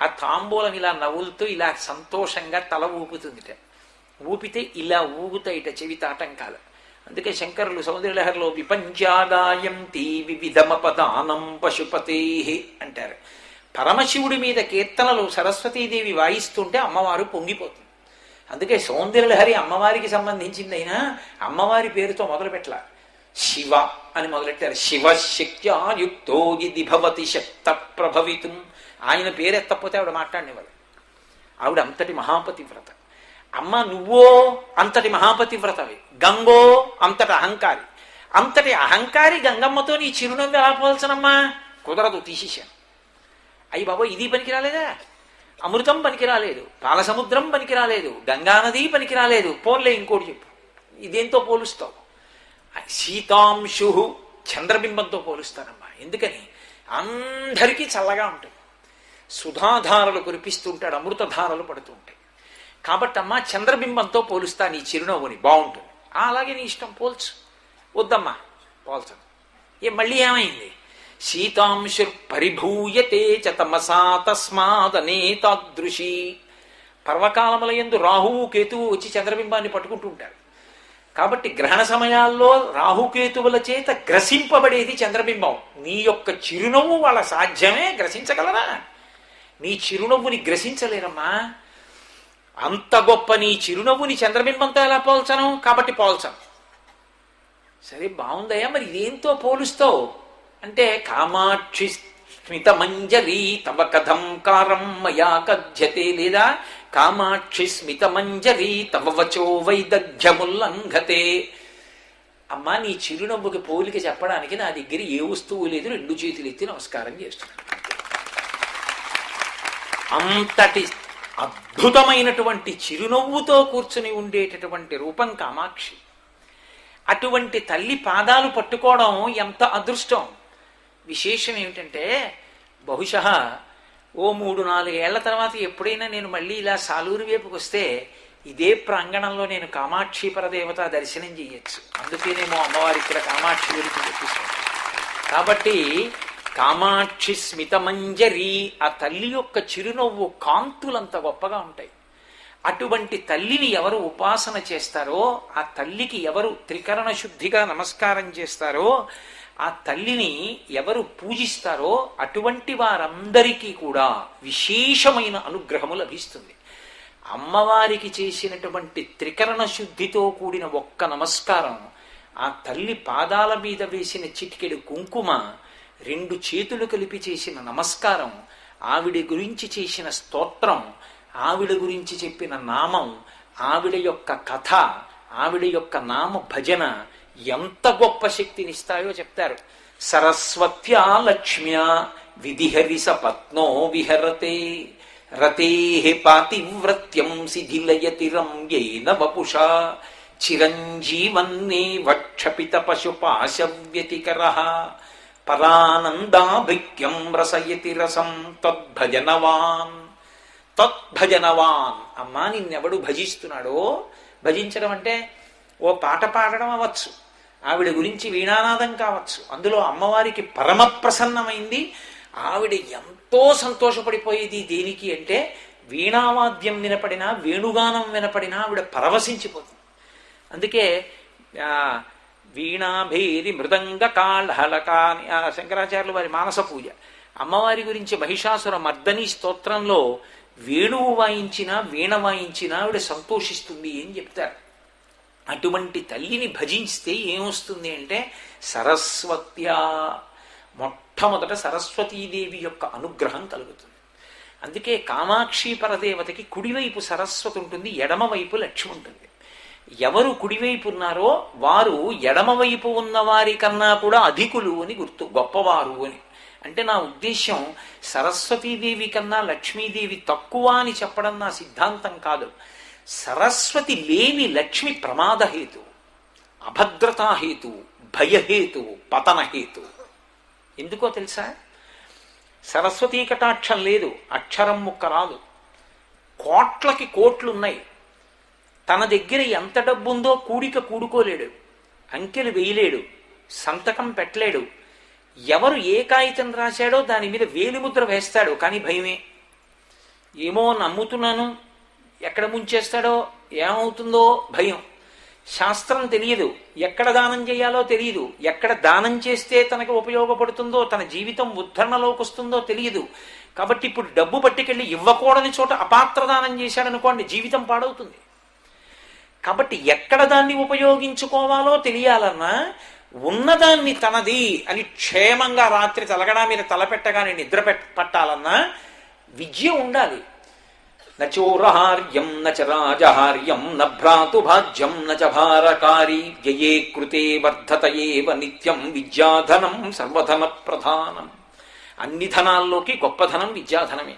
Speaker 1: ఆ తాంబూలం ఇలా నవ్వులుతూ ఇలా సంతోషంగా తల ఊపుతుందిట. ఊపితే ఇలా ఊగుతాయిట చెవి తాటంకాలు. అందుకే శంకరులు సౌందర్యలహరిలో విపంచాగాయంతి వివిధమపదానం పశుపతే అంటారు. పరమశివుడి మీద కీర్తనలు సరస్వతీదేవి వాయిస్తుంటే అమ్మవారు పొంగిపోతుంది. అందుకే సౌందర్యలహరి అమ్మవారికి సంబంధించిందైనా అమ్మవారి పేరుతో మొదలు పెట్టాల, శివ అని మొదలెట్టారు. శివశక్త్యాయుక్తో ఇది భవతి శక్త ప్రభవితం. ఆయన పేరు ఎత్తకపోతే ఆవిడ మాట్లాడినవాడు. ఆవిడ అంతటి మహాపతివ్రత. అమ్మ నువ్వో అంతటి మహాపతివ్రతవి, గంగో అంతటి అహంకారి. అంతటి అహంకారి గంగమ్మతో నీ చిరునవ్వు ఎలా పోల్చనమ్మా? కుదరదు, తీసేశాను. అయ్యి బాబో ఇది పనికి రాలేదా? అమృతం పనికి రాలేదు, పాలసముద్రం పనికి రాలేదు, గంగానది పనికి రాలేదు. పోన్లే ఇంకోటి చెప్పు, ఇదేంతో పోలుస్తావు? శీతాంశు చంద్రబింబంతో పోలుస్తానమ్మా. ఎందుకని? అందరికీ చల్లగా ఉంటుంది, సుధాధారలు కురిపిస్తుంటాడు, అమృతధారలు పడుతుంటాయి. కాబట్టి అమ్మా చంద్రబింబంతో పోలుస్తా నీ చిరునవ్వుని, బాగుంటుంది. అలాగే నీ ఇష్టం, పోల్చు. వద్దమ్మా పోల్చను. మళ్ళీ ఏమైంది? శీతాంశుర్ పరిభూయతే చ తమసా తస్మాదనే తాదృశీ. పర్వకాలముల యందు రాహువు కేతువు వచ్చి చంద్రబింబాన్ని పట్టుకుంటూ ఉంటారు. కాబట్టి గ్రహణ సమయాల్లో రాహుకేతువుల చేత గ్రసింపబడేది చంద్రబింబం. నీ యొక్క చిరునవ్వు వాళ్ళ సాధ్యమే, గ్రసించగలరా? నీ చిరునవ్వుని గ్రసించలేరమ్మా. అంత గొప్ప నీ చిరునవ్వుని చంద్రబింబంతో ఎలా పోల్చను? కాబట్టి పోల్చను. సరే బాగుందయ్యా, మరి ఇదేంతో పోలుస్తావు అంటే, కామాక్షి స్మితమంజరీ తవ కథం కారం మయా కథ్యతే, లేదా కామాక్షి స్మితమంజరీ తవ వచో వైదగ్ధ్యముల్లంఘతే. అమ్మా నీ చిరునవ్వుకి పోలిక చెప్పడానికి నా దగ్గర ఏ వస్తువు లేదు, 2 చేతులు ఎత్తి నమస్కారం చేస్తున్నాను. అంతటి అద్భుతమైనటువంటి చిరునవ్వుతో కూర్చుని ఉండేటటువంటి రూపం కామాక్షి. అటువంటి తల్లి పాదాలు పట్టుకోవడం ఎంత అదృష్టం. విశేషం ఏమిటంటే, బహుశः ఓ 3-4 ఏళ్ల తర్వాత ఎప్పుడైనా నేను మళ్ళీ ఇలా సాలూరు వైపుకి వస్తే ఇదే ప్రాంగణంలో నేను కామాక్షి పరదేవత దర్శనం చేయొచ్చు. అందుకేనేమో అమ్మవారి ఇక్కడ కామాక్షి గురించి చెప్పిస్తాను. కాబట్టి కామాక్షి స్మితమంజరి, ఆ తల్లి యొక్క చిరునవ్వు కాంతులంత గొప్పగా ఉంటాయి. అటువంటి తల్లిని ఎవరు ఉపాసన చేస్తారో, ఆ తల్లికి ఎవరు త్రికరణ శుద్ధిగా నమస్కారం చేస్తారో, ఆ తల్లిని ఎవరు పూజిస్తారో అటువంటి వారందరికీ కూడా విశేషమైన అనుగ్రహము లభిస్తుంది. అమ్మవారికి చేసినటువంటి త్రికరణ శుద్ధితో కూడిన ఒక్క నమస్కారం, ఆ తల్లి పాదాల మీద వేసిన చిటికెడు కుంకుమ, 2 చేతులు కలిపి చేసిన నమస్కారం, ఆవిడ గురించి చేసిన స్తోత్రం, ఆవిడ గురించి చెప్పిన నామం, ఆవిడ యొక్క కథ, ఆవిడ యొక్క నామ భజన ఎంత గొప్ప శక్తినిస్తాయో చెప్తారు. సరస్వత్యా లక్ష్మ్యా విధిహరి సపత్నో విహరతే రతే పాతివ్రత్యం శిథిలయతి రమ్యేన వపుషా చిరంజీవన్నే వక్షపిత పశుపాశవ్యతికరః పరానందాభిక్యం రసయతి రసం తద్భజనవాన్. తద్భజనవాన్ అమ్మా, నిన్నెవడు భజిస్తున్నాడో, భజించడం అంటే ఓ పాట పాడడం అవ్వచ్చు, ఆవిడ గురించి వీణానాదం కావచ్చు, అందులో అమ్మవారికి పరమ ప్రసన్నమైంది. ఆవిడ ఎంతో సంతోషపడిపోయేది దేనికి అంటే, వీణావాద్యం వినపడినా, వేణుగానం వినపడినా ఆవిడ పరవశించిపోతుంది. అందుకే వీణాభేరి మృదంగ కాళహలకా అని శంకరాచార్యులు వారి మానస పూజ. అమ్మవారి గురించి మహిషాసుర మర్దని స్తోత్రంలో వేణువు వాయించినా వీణ వాయించినా ఆవిడ సంతోషిస్తుంది అని చెప్తారు. అటువంటి తల్లిని భజిస్తే ఏమొస్తుంది అంటే, సరస్వత్యా, మొట్టమొదట సరస్వతీదేవి యొక్క అనుగ్రహం కలుగుతుంది. అందుకే కామాక్షి పరదేవతకి కుడివైపు సరస్వతి ఉంటుంది, ఎడమవైపు లక్ష్మి ఉంటుంది. ఎవరు కుడివైపు ఉన్నారో వారు ఎడమవైపు ఉన్న వారి కన్నా కూడా అధికులు అని గుర్తు, గొప్పవారు అని. అంటే నా ఉద్దేశ్యం, సరస్వతీదేవి కన్నా లక్ష్మీదేవి తక్కువ అని చెప్పడం నా సిద్ధాంతం కాదు. సరస్వతి లేని లక్ష్మి ప్రమాదహేతు. అభద్రతాహేతు, భయహేతు, పతనహేతు. ఎందుకో తెలుసా? సరస్వతీ కటాక్షం లేదు, అక్షరం ముక్క రాదు, కోట్లకి కోట్లున్నాయి, తన దగ్గర ఎంత డబ్బుందో కూడుకోలేడు, అంకెలు వేయలేడు, సంతకం పెట్టలేడు, ఎవరు ఏ కాగితం రాశాడో దాని మీద వేలిముద్ర వేస్తాడు, కానీ భయమే. ఏమో నమ్ముతున్నాను, ఎక్కడ ముంచేస్తాడో, ఏమవుతుందో భయం. శాస్త్రం తెలియదు, ఎక్కడ దానం చేయాలో తెలియదు, ఎక్కడ దానం చేస్తే తనకు ఉపయోగపడుతుందో, తన జీవితం ఉద్ధరణలోకి వస్తుందో తెలియదు. కాబట్టి ఇప్పుడు డబ్బు పట్టుకెళ్ళి ఇవ్వకూడని చోట అపాత్ర దానం చేశాడనుకోండి, జీవితం పాడవుతుంది. కాబట్టి ఎక్కడ దాన్ని ఉపయోగించుకోవాలో తెలియాలన్నా ఉన్నదాన్ని తనది అని క్షేమంగా రాత్రి తలగడా మీద తలపెట్టగానే నిద్ర పట్టాలన్నా విద్య ఉండాలి. నచోరహార్యం నచ రాజహార్యం నభ్రాతుభాజ్యం నచ భారకారి వ్యయే కృతే వర్ధతయేవ నిత్యం విద్యాధనం సర్వధన ప్రధానం. అన్ని ధనాల్లోకి గొప్ప ధనం విద్యాధనమే.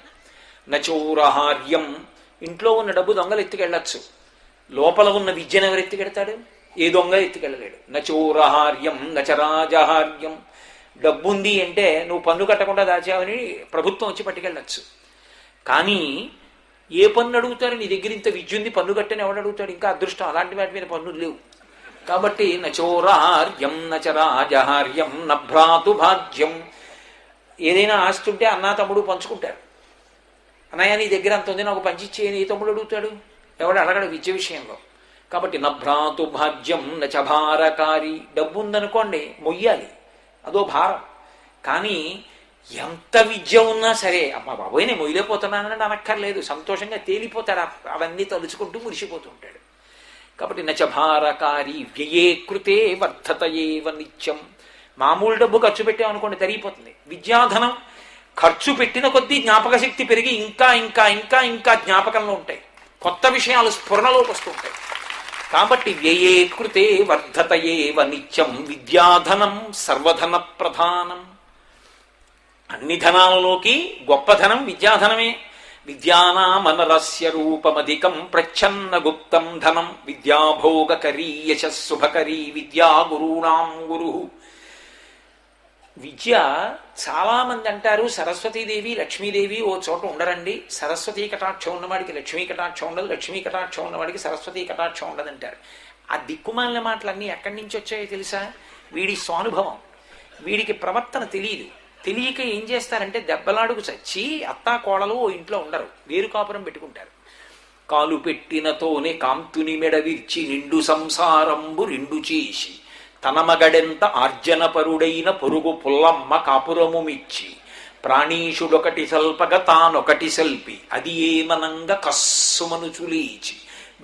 Speaker 1: నచోరహార్యం, ఇంట్లో ఉన్న డబ్బు దొంగలు ఎత్తుకెళ్ళచ్చు, లోపల ఉన్న విద్యను ఎవరు ఎత్తుకెడతాడు? ఏ దొంగ ఎత్తుకెళ్ళలేడు. నచోరహార్యం నచ రాజహార్యం. డబ్బుంది అంటే నువ్వు పన్ను కట్టకుండా దాచావని ప్రభుత్వం వచ్చి పట్టుకెళ్ళచ్చు, కానీ ఏ పన్ను అడుగుతారు? నీ దగ్గర ఇంత విద్య ఉంది, పన్ను కట్టని ఎవడు అడుగుతాడు? ఇంకా అదృష్టం, అలాంటి వాటి మీద పన్నులు లేవు. కాబట్టి నచోరహార్యం నచ రాజహార్యం నభ్రాతుభాజ్యం. ఏదైనా ఆస్తి ఉంటే అన్నా తమ్ముడు పంచుకుంటారు. అన్నయ్య నీ దగ్గర అంత ఉంది, నాకు పంచిచ్చే, నీ తమ్ముడు అడుగుతాడు, ఎవడు అడగడు విద్య విషయంలో. కాబట్టి నభ్రాతు భాజ్యం నచభారకారి. డబ్బు ఉందనుకోండి మొయ్యాలి, అదో భారం. కానీ ఎంత విద్య ఉన్నా సరే, అమ్మా బాబోయ్ నేను మొయ్యలేకపోతున్నానని అనక్కర్లేదు, సంతోషంగా తేలిపోతాడు, అవన్నీ తలుచుకుంటూ మురిసిపోతుంటాడు. కాబట్టి నచభారకారి వ్యయే కృతే వర్ధతయేవ నిత్యం. మామూలు డబ్బు ఖర్చు పెట్టామనుకోండి తరిగిపోతుంది. విద్యాధనం ఖర్చు పెట్టిన కొద్దీ జ్ఞాపక శక్తి పెరిగి ఇంకా ఇంకా ఇంకా ఇంకా జ్ఞాపకంలో ఉంటాయి, కొత్త విషయాలు స్ఫురణలోకి వస్తుంటాయి. కాబట్టి వ్యయే కృతే వర్ధతయేవ నిత్యం విద్యాధనం సర్వధన ప్రధానం. అన్ని ధనాలలోకి గొప్ప ధనం విద్యాధనమే. విద్యానామనరస్య రూపమధికం ప్రచ్ఛన్న గుప్తం ధనం విద్యాభోగకరీ యశశుభకరీ విద్యా గురూణాం గురు. విద్య చాలామంది అంటారు సరస్వతీదేవి లక్ష్మీదేవి ఓ చోట ఉండరండి, సరస్వతీ కటాక్షం ఉన్నవాడికి లక్ష్మీ కటాక్షం ఉండదు, లక్ష్మీ కటాక్షం ఉన్నవాడికి సరస్వతీ కటాక్షం ఉండదంటారు. ఆ దిక్కుమాలిన మాటలన్నీ ఎక్కడి నుంచి వచ్చాయో తెలుసా? వీడి స్వానుభవం, వీడికి ప్రవర్తన తెలియదు. తెలియక ఏం చేస్తారంటే దెబ్బలాడుకు చచ్చి అత్తా కోడలు ఓ ఇంట్లో ఉండరు, వేరు కాపురం పెట్టుకుంటారు. కాలు పెట్టినతోనే కాంతుని మెడ విర్చి నిండు సంసారంబు రెండు చేసి తన మగడెంత ఆర్జనపరుడైన పొరుగు పుల్లమ్మ కాపురము మిచ్చి ప్రాణీషుడొకటి సల్పగ తానొకటి సల్పి అది ఏమనంగా కస్సుమను చులీచి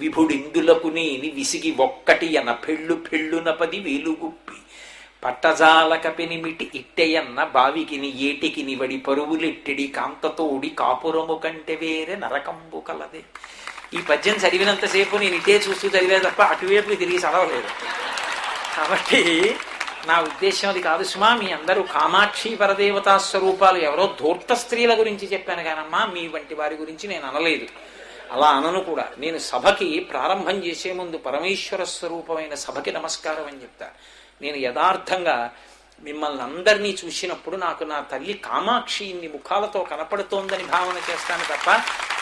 Speaker 1: విభుడిందులకు నేని విసిగి ఒక్కటి ఎన పెళ్ళు పెళ్ళున 10 వేలుగుప్పి పట్టజాలక పెనిమిటి ఇట్టెయన్న బావికిని ఏటికిని వడి పరువులెట్టెడి కాంతతోడి కాపురము కంటే వేరే నరకంబు కలదే. ఈ పద్యం చదివినంతసేపు నేను ఇటే చూస్తూ చదివే తప్ప అటువైపు తిరిగి చదవలేదు. కాబట్టి నా ఉద్దేశం అది కాదు సుమా. మీ అందరూ కామాక్షి పరదేవతా స్వరూపాలు ఎవరో ధూర్త స్త్రీల గురించి చెప్పాను కానమ్మా, మీ వంటి వారి గురించి నేను అనలేదు, అలా అనను కూడా. నేను సభకి ప్రారంభం చేసే ముందు పరమేశ్వర స్వరూపమైన సభకి నమస్కారం అని చెప్తా. నేను యథార్థంగా మిమ్మల్ని అందరినీ చూసినప్పుడు నాకు నా తల్లి కామాక్షి ఇన్ని ముఖాలతో కనపడుతోందని భావన చేస్తాను తప్ప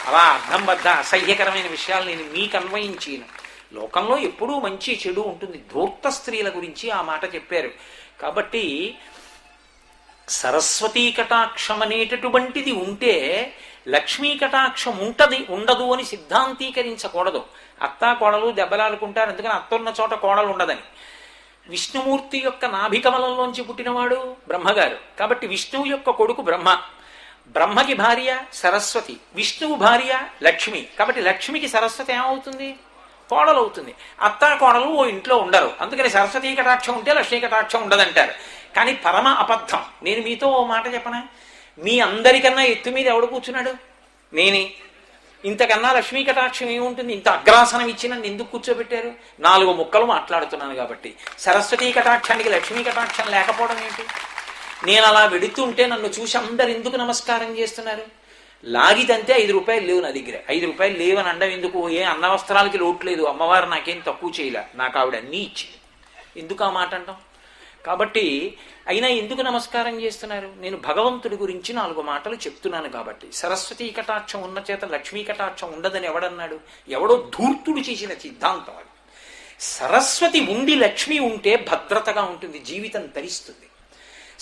Speaker 1: అలా అర్థం బద్ద అసహ్యకరమైన విషయాలు నేను మీకు అన్వయించాను. లోకంలో ఎప్పుడూ మంచి చెడు ఉంటుంది. ధూర్త స్త్రీల గురించి ఆ మాట చెప్పారు. కాబట్టి సరస్వతీ కటాక్షం అనేటటువంటిది ఉంటే లక్ష్మీ కటాక్షం ఉండదు అని సిద్ధాంతీకరించకూడదు. అత్తా కోడలు దెబ్బలాడుకుంటారు, అందుకని అత్తున్న చోట కోడలు ఉండదని. విష్ణుమూర్తి యొక్క నాభికమలంలోంచి పుట్టినవాడు బ్రహ్మగారు, కాబట్టి విష్ణువు యొక్క కొడుకు బ్రహ్మ, బ్రహ్మకి భార్య సరస్వతి, విష్ణువు భార్య లక్ష్మి, కాబట్టి లక్ష్మికి సరస్వతి ఏమవుతుంది? కోడలు అవుతుంది. అత్తా కోడలు ఓ ఇంట్లో ఉండరు, అందుకని సరస్వతీ కటాక్షం ఉంటే లక్ష్మీ కటాక్షం ఉండదంటారు. కానీ పరమ అబద్ధం. నేను మీతో ఓ మాట చెప్పనా, మీ అందరికన్నా ఎత్తు మీద ఎవడు కూర్చున్నాడు? నేనే. ఇంతకన్నా లక్ష్మీ కటాక్షం ఏముంటుంది? ఇంత అగ్రాసనం ఇచ్చి నన్ను ఎందుకు కూర్చోబెట్టారు? 4 ముక్కలు మాట్లాడుతున్నాను కాబట్టి. సరస్వతీ కటాక్షానికి లక్ష్మీ కటాక్షం లేకపోవడం ఏంటి? నేను అలా వెడుతుంటే నన్ను చూసి అందరు ఎందుకు నమస్కారం చేస్తున్నారు? లాగితంతే 5 రూపాయలు లేవు నా దగ్గర. 5 రూపాయలు లేవని అండం ఎందుకు? ఏ అన్న వస్త్రాలకి లోటు లేదు, అమ్మవారు నాకేం తక్కువ చేయలే, నాకు ఆవిడ అన్నీ ఇచ్చింది. ఎందుకు ఆ మాట అంటాం? కాబట్టి అయినా ఎందుకు నమస్కారం చేస్తున్నారు? నేను భగవంతుడి గురించి 4 మాటలు చెప్తున్నాను కాబట్టి. సరస్వతీ కటాక్షం ఉన్న చేత లక్ష్మీ కటాక్షం ఉండదని ఎవడన్నాడు? ఎవడో ధూర్తుడు చేసిన సిద్ధాంతం అది. సరస్వతి ఉండి లక్ష్మి ఉంటే భద్రతగా ఉంటుంది, జీవితం తరిస్తుంది.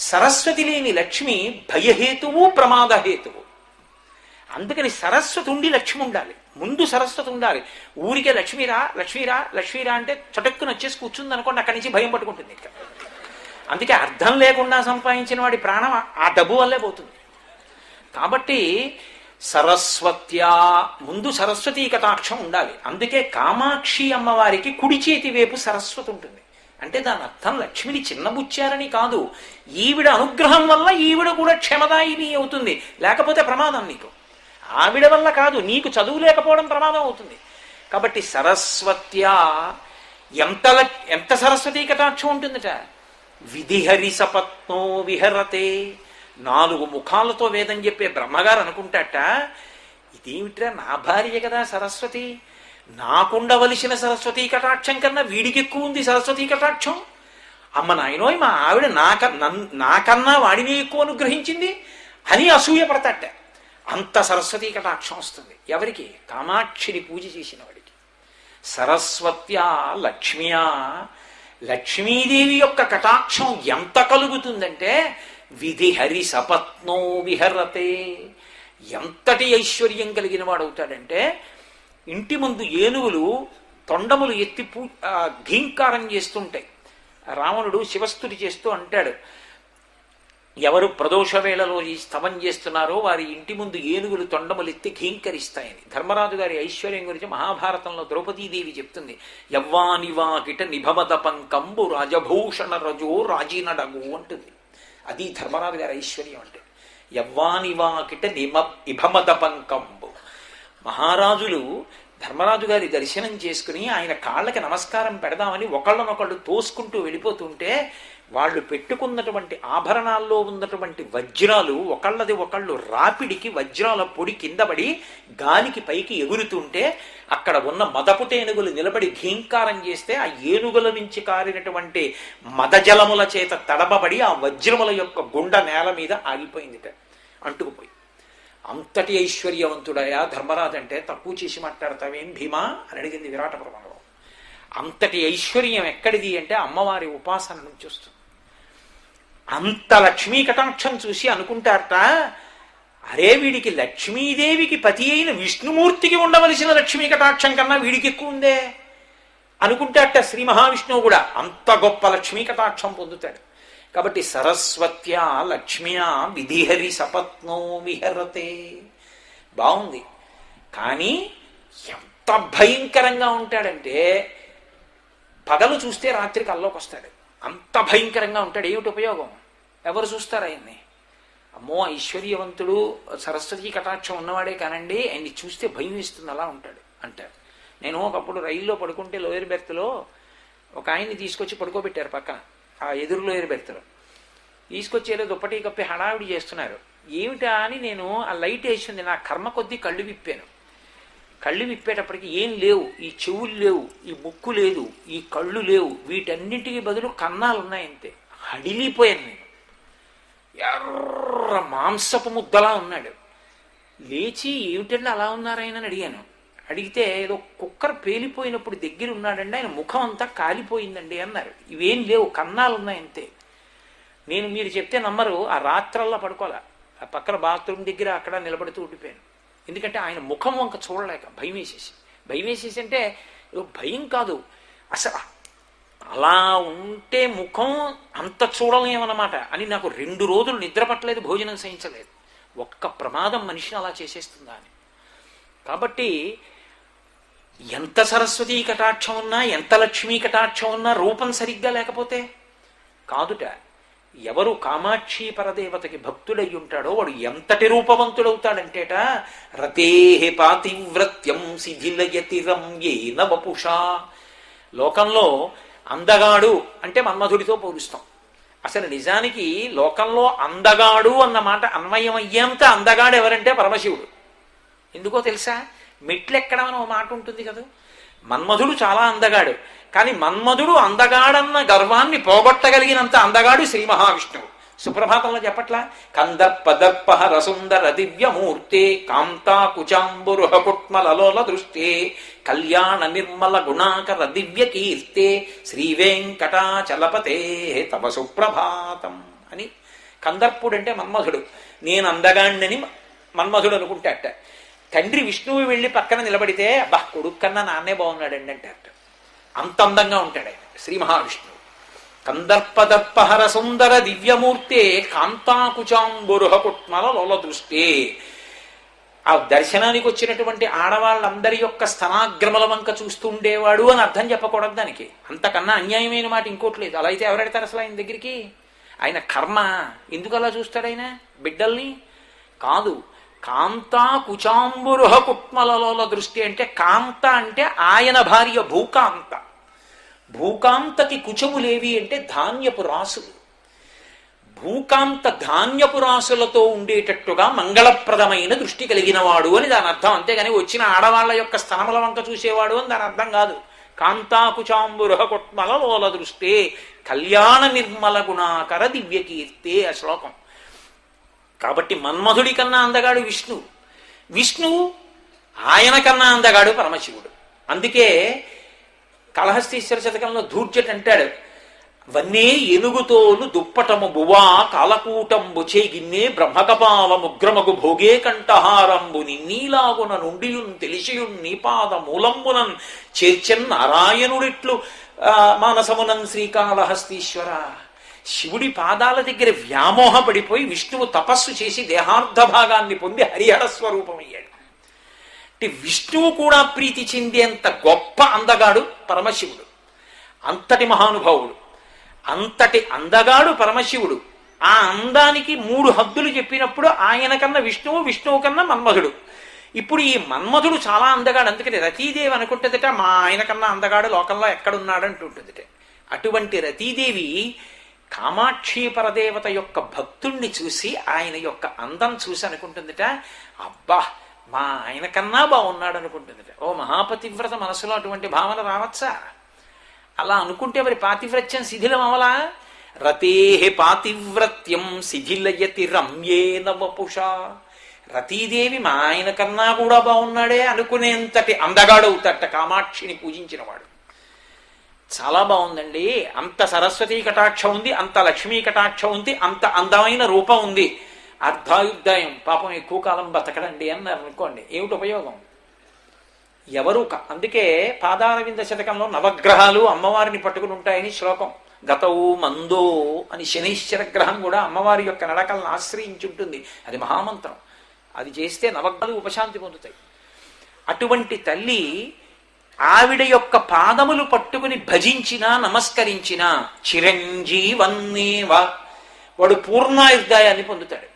Speaker 1: సరస్వతి లేని లక్ష్మి భయహేతువు ప్రమాదహేతువు. అందుకని సరస్వతి ఉండి లక్ష్మి ఉండాలి, ముందు సరస్వతి ఉండాలి. ఊరికే లక్ష్మీరా లక్ష్మీరా లక్ష్మీరా అంటే చటుక్కున వచ్చేసి కూర్చుంది అనుకోండి, అక్కడి నుంచి భయం పట్టుకుంటుంది. ఇంకా అందుకే అర్థం లేకుండా సంపాదించిన వాడి ప్రాణం ఆ డబ్బు వల్లే పోతుంది. కాబట్టి సరస్వత్యా ముందు సరస్వతీ కటాక్షం ఉండాలి. అందుకే కామాక్షి అమ్మవారికి కుడి చేతి వైపు సరస్వతి ఉంటుంది. అంటే దాని అర్థం లక్ష్మిని చిన్నబుచ్చారని కాదు, ఈవిడ అనుగ్రహం వల్ల ఈవిడ కూడా క్షమదాయిని అవుతుంది. లేకపోతే ప్రమాదం నీకు. ఆవిడ వల్ల కాదు, నీకు చదువు లేకపోవడం ప్రమాదం అవుతుంది. కాబట్టి సరస్వత్యా ఎంత సరస్వతీ కటాక్షం ఉంటుందట. విధిహరి సపత్నో విహరతే. 4 ముఖాలతో వేదం చెప్పే బ్రహ్మగారు అనుకుంటాట, ఇదేమిట్రా నా భార్య కదా సరస్వతి, నాకుండవలసిన సరస్వతీ కటాక్షం కన్నా వీడికి ఎక్కువ ఉంది సరస్వతీ కటాక్షం. అమ్మ నాయనోయ్, మా ఆవిడ నాకన్నా వాడిని ఎక్కువ అనుగ్రహించింది అని అసూయపడతాట. అంత సరస్వతీ కటాక్షం వస్తుంది ఎవరికి? కామాక్షిని పూజ చేసిన వాడికి. సరస్వత్యా లక్ష్మ్యా, లక్ష్మీదేవి యొక్క కటాక్షం ఎంత కలుగుతుందంటే విధిహరి సపత్నో విహరతే. ఎంతటి ఐశ్వర్యం కలిగిన వాడవుతాడంటే, ఇంటి ముందు ఏనుగులు తొండములు ఎత్తి ఘీంకారం చేస్తుంటాయి. రావణుడు శివస్తుతి చేస్తూ అంటాడు, ఎవరు ప్రదోష వేళలో ఈ స్తవం చేస్తున్నారో వారి ఇంటి ముందు ఏనుగులు తొండములు ఎత్తి ఘీంకరిస్తాయని. ధర్మరాజు గారి ఐశ్వర్యం గురించి మహాభారతంలో ద్రౌపదీదేవి చెప్తుంది. యవ్వానివాకిట నిభమద పంకంబు రాజభూషణ రజో రాజీనడగు అంటుంది. అది ధర్మరాజు గారి ఐశ్వర్యం అంటే. యవ్వానివాకిట ఇభమద పంకంబు. మహారాజులు ధర్మరాజు గారి దర్శనం చేసుకుని ఆయన కాళ్ళకి నమస్కారం పెడదామని ఒకళ్ళనొకళ్ళు తోసుకుంటూ వెళ్ళిపోతుంటే, వాళ్ళు పెట్టుకున్నటువంటి ఆభరణాల్లో ఉన్నటువంటి వజ్రాలు ఒకళ్ళది ఒకళ్ళు రాపిడికి వజ్రాల పొడి కింద పడి గాలికి పైకి ఎగురుతుంటే, అక్కడ ఉన్న మదపుటేనుగులు నిలబడి ఘీంకారం చేస్తే ఆ ఏనుగుల నుంచి కారినటువంటి మదజలముల చేత తడబడి ఆ వజ్రముల యొక్క గుండ నేల మీద ఆగిపోయిందిట, అంటుకుపోయి. అంతటి ఐశ్వర్యవంతుడయా ధర్మరాజు అంటే తక్కువ చేసి మాట్లాడతావేం భీమా అని అడిగింది విరాట పర్వంలో. అంతటి ఐశ్వర్యం ఎక్కడిది అంటే అమ్మవారి ఉపాసన నుంచి వస్తుంది. అంత లక్ష్మీ కటాక్షం చూసి అనుకుంటారట, అరే వీడికి లక్ష్మీదేవికి పతి అయిన విష్ణుమూర్తికి ఉండవలసిన లక్ష్మీ కటాక్షం కన్నా వీడికి ఎక్కువ ఉందే అనుకుంటారట. శ్రీ మహావిష్ణువు కూడా అంత గొప్ప లక్ష్మీ కటాక్షం పొందుతాడు. కాబట్టి సరస్వత్యా లక్ష్మ్యా విధిహరి సపత్నో విహరతే. బాగుంది, కానీ ఎంత భయంకరంగా ఉంటాడంటే పగలు చూస్తే రాత్రి కల్లోకి వస్తాడు. అంత భయంకరంగా ఉంటాడు. ఏమిటి ఉపయోగం? ఎవరు చూస్తారు ఆయన్ని? అమ్మో ఐశ్వర్యవంతుడు సరస్వతీ కటాక్షం ఉన్నవాడే కానండి, ఆయన్ని చూస్తే భయం వేస్తుంది అలా ఉంటాడు అంటారు. నేను ఒకప్పుడు రైల్లో పడుకుంటే లోయర్ బెర్త్లో ఒక ఆయన్ని తీసుకొచ్చి పడుకోబెట్టారు పక్కన, ఆ ఎదురు లోయర్ బెర్త్లో తీసుకొచ్చి ఏదో దుప్పటి కప్పి హడావిడి చేస్తున్నారు. ఏమిటా అని నేను ఆ లైట్ వేసింది, నా కర్మ కొద్దీ కళ్ళు విప్పాను. కళ్ళు విప్పేటప్పటికి ఏం లేవు, ఈ చెవులు లేవు, ఈ ముక్కు లేదు, ఈ కళ్ళు లేవు, వీటన్నింటికి బదులు కన్నాలు ఉన్నాయంతే. హడిలిపోయాను నేను. ఎర్ర మాంసపు ముద్దలా ఉన్నాడు. లేచి ఏమిటండి అలా ఉన్నారాయనని అడిగాను. అడిగితే ఏదో కుక్కర్ పేలిపోయినప్పుడు దగ్గర ఉన్నాడండి, ఆయన ముఖం అంతా కాలిపోయిందండి అన్నారు. ఇవేం లేవు, కన్నాలు ఉన్నాయంతే. నేను మీరు చెప్తే నమ్మరు, ఆ రాత్రల్లా పడుకోలే, ఆ పక్కన బాత్రూమ్ దగ్గర అక్కడ నిలబడుతూ ఉండిపోయాను. ఎందుకంటే ఆయన ముఖం వంక చూడలేక భయం వేసేసి అంటే భయం కాదు, అసలు అలా ఉంటే ముఖం అంత చూడలేమన్నమాట అని నాకు 2 రోజులు నిద్ర పట్టలేదు, భోజనం సహించలేదు. ఒక్క ప్రమాదం మనిషిని అలా చేసేస్తుందా అని. కాబట్టి ఎంత సరస్వతీ కటాక్షం ఉన్నా, ఎంత లక్ష్మీ కటాక్షం ఉన్నా రూపం సరిగ్గా లేకపోతే కాదుట. ఎవరు కామాక్షి పరదేవతకి భక్తుడై ఉంటాడో వాడు ఎంతటి రూపవంతుడవుతాడంటేట, రతేహే పాతివ్రత్యం శిథిలయతి రమ్యేన వపుషా. లోకంలో అందగాడు అంటే మన్మధుడితో పోలుస్తాం. అసలు నిజానికి లోకంలో అందగాడు అన్న మాట అన్వయం అయ్యేంత అందగాడు ఎవరంటే పరమశివుడు. ఎందుకో తెలుసా? మెట్లెక్కడం అని ఒక మాట ఉంటుంది కదా. మన్మధుడు చాలా అందగాడు, కానీ మన్మధుడు అందగాడన్న గర్వాన్ని పోగొట్టగలిగినంత అందగాడు శ్రీ మహావిష్ణువు. సుప్రభాతంలో చెప్పట్లా, కందర్పదర్పహర సుందర దివ్యమూర్తే కాంతా కుచాంబురుహ కుట్మలలోల దృష్టే కళ్యాణ నిర్మల గుణాకర దివ్య కీర్తే శ్రీ వెంకటాచలపతే తవ సుప్రభాతం అని. కందర్పుడు అంటే మన్మధుడు. నేను అందగాణ్ణని మన్మధుడు అనుకుంటాట. తండ్రి విష్ణువు వెళ్ళి పక్కన నిలబడితే అబ్బా కొడుకు కన్నా నాన్నే బాగున్నాడండి అంటారట. అంత అందంగా ఉంటాడు ఆయన శ్రీ మహావిష్ణువు. కందర్పదర్పహర సుందర దివ్యమూర్తే కాంతాకుచాంబురుహ కుట్మల లోల దృష్టి. ఆ దర్శనానికి వచ్చినటువంటి ఆడవాళ్ళందరి యొక్క స్తనాగ్రమల వంక చూస్తూ ఉండేవాడు అని అర్థం చెప్పకూడదు దానికి. అంతకన్నా అన్యాయమైన మాట ఇంకోటి లేదు. అలా అయితే ఎవరెడతారు అసలు ఆయన దగ్గరికి? ఆయన కర్మ. ఎందుకు అలా చూస్తాడు ఆయన బిడ్డల్ని? కాదు, కాంతా కుచాంబురుహ కుట్మలలోల దృష్టి అంటే, కాంత అంటే ఆయన భార్య భూకాంత. భూకాంతకి కుచములేవి అంటే ధాన్యపు రాసులు. భూకాంత ధాన్యపు రాసులతో ఉండేటట్టుగా మంగళప్రదమైన దృష్టి కలిగిన వాడు అని దాని అర్థం. అంతేగాని వచ్చిన ఆడవాళ్ల యొక్క స్తనముల వంక చూసేవాడు అని దాని అర్థం కాదు. కాంతాకుచాంబురుహ కుట్మల లోల దృష్టి కళ్యాణ నిర్మల గుణాకర దివ్యకీర్తే ఆ శ్లోకం. కాబట్టి మన్మధుడి కన్నా అందగాడు విష్ణువు. విష్ణువు ఆయన కన్నా అందగాడు పరమశివుడు. అందుకే కాళహస్తీశ్వర శతకంలో ధూర్జట్ అంటాడు, వన్నే ఎనుగుతోలు దుప్పటము బువా కాలకూటంబు చేగిన్నే బ్రహ్మకపాల ముగ్రమగు భోగే కంఠహారంబు నిన్నీలాగున నుండియున్ తెలిసియున్ నీపాద మూలంబునన్ చేర్చెన్ నారాయణుడిట్లు మానసమునన్ శ్రీకాళహస్తీశ్వర. శివుడి పాదాల దగ్గర వ్యామోహపడిపోయి విష్ణువు తపస్సు చేసి దేహార్థ భాగాన్ని పొంది హరిహర స్వరూపమయ్యాడు. అంటే విష్ణువు కూడా ప్రీతి చెందేంత గొప్ప అందగాడు పరమశివుడు. అంతటి మహానుభావుడు, అంతటి అందగాడు పరమశివుడు. ఆ అందానికి 3 హద్దులు చెప్పినప్పుడు ఆయన కన్నా విష్ణువు, విష్ణువు కన్నా మన్మధుడు. ఇప్పుడు ఈ మన్మధుడు చాలా అందగాడు. అందుకని రతీదేవి అనుకుంటుందట మా ఆయన కన్నా అందగాడు లోకంలో ఎక్కడున్నాడు అంటుంటుందిట. అటువంటి రతీదేవి కామాక్షి పరదేవత యొక్క భక్తుణ్ణి చూసి ఆయన యొక్క అందం చూసి అనుకుంటుందిట, అబ్బా మా ఆయన కన్నా బాగున్నాడు అనుకుంటుందిట. ఓ మహాపతివ్రత మనసులో అటువంటి భావన రావచ్చా? అలా అనుకుంటే మరి పాతివ్రత్యం శిథిలం అవలా? రతేహే పాతివ్రత్యం శిథిలయతి రమ్యేన వపుష. రతీదేవి మా ఆయన కన్నా కూడా బాగున్నాడే అనుకునేంతటి అందగాడవుతట కామాక్షిని పూజించినవాడు. చాలా బాగుందండి, అంత సరస్వతీ కటాక్షం ఉంది, అంత లక్ష్మీ కటాక్షం ఉంది, అంత అందమైన రూపం ఉంది. అర్ధాయుద్ధాయం పాపం ఎక్కువ కాలం బతకడండి అన్నారు అనుకోండి, ఏమిటి ఉపయోగం? ఎవరు అందుకే పాదారవింద శతకంలో నవగ్రహాలు అమ్మవారిని పట్టుకుని ఉంటాయని శ్లోకం. గతవు మందో అని శనీశ్వర గ్రహం కూడా అమ్మవారి యొక్క నడకలను ఆశ్రయించి ఉంటుంది. అది మహామంత్రం. అది చేస్తే నవగ్రహాలు ఉపశాంతి పొందుతాయి. అటువంటి తల్లి ఆవిడ యొక్క పాదములు పట్టుకుని భజించినా నమస్కరించినా చిరంజీవన్నేవ వాడు పూర్ణాయుర్దాయాన్ని పొందుతాడు.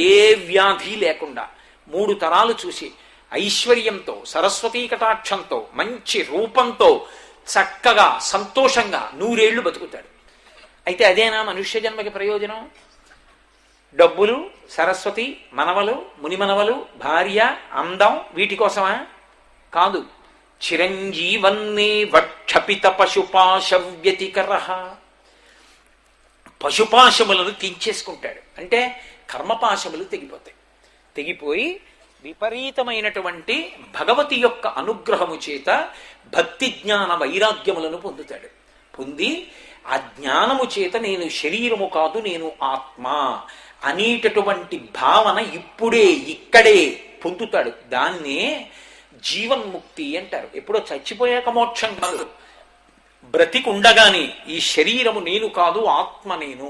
Speaker 1: ఏ వ్యాధి లేకుండా 3 తరాలు చూసి ఐశ్వర్యంతో, సరస్వతీ కటాక్షంతో, మంచి రూపంతో చక్కగా సంతోషంగా 100 ఏళ్లు బతుకుతాడు. అయితే అదేనా మనుష్య జన్మకి ప్రయోజనం? డబ్బులు, సరస్వతి, మనవలు, మునిమనవలు, భార్య, అందం వీటి కోసమా? కాదు. చిరంజీవన్నే వక్షపిత పశుపాశవ్యతికర. పశుపాశములను తెంచేసుకుంటాడు. అంటే కర్మపాశములు తెగిపోతాయి. తెగిపోయి విపరీతమైనటువంటి భగవతి యొక్క అనుగ్రహము చేత భక్తి జ్ఞాన వైరాగ్యములను పొందుతాడు. పొంది ఆ జ్ఞానము చేత నేను శరీరము కాదు, నేను ఆత్మ అనేటటువంటి భావన ఇప్పుడే ఇక్కడే పొందుతాడు. దాన్నే జీవన్ముక్తి అంటారు. ఎప్పుడో చచ్చిపోయాక మోక్షం కాదు, బ్రతికుండగానే ఈ శరీరము నేను కాదు, ఆత్మ నేను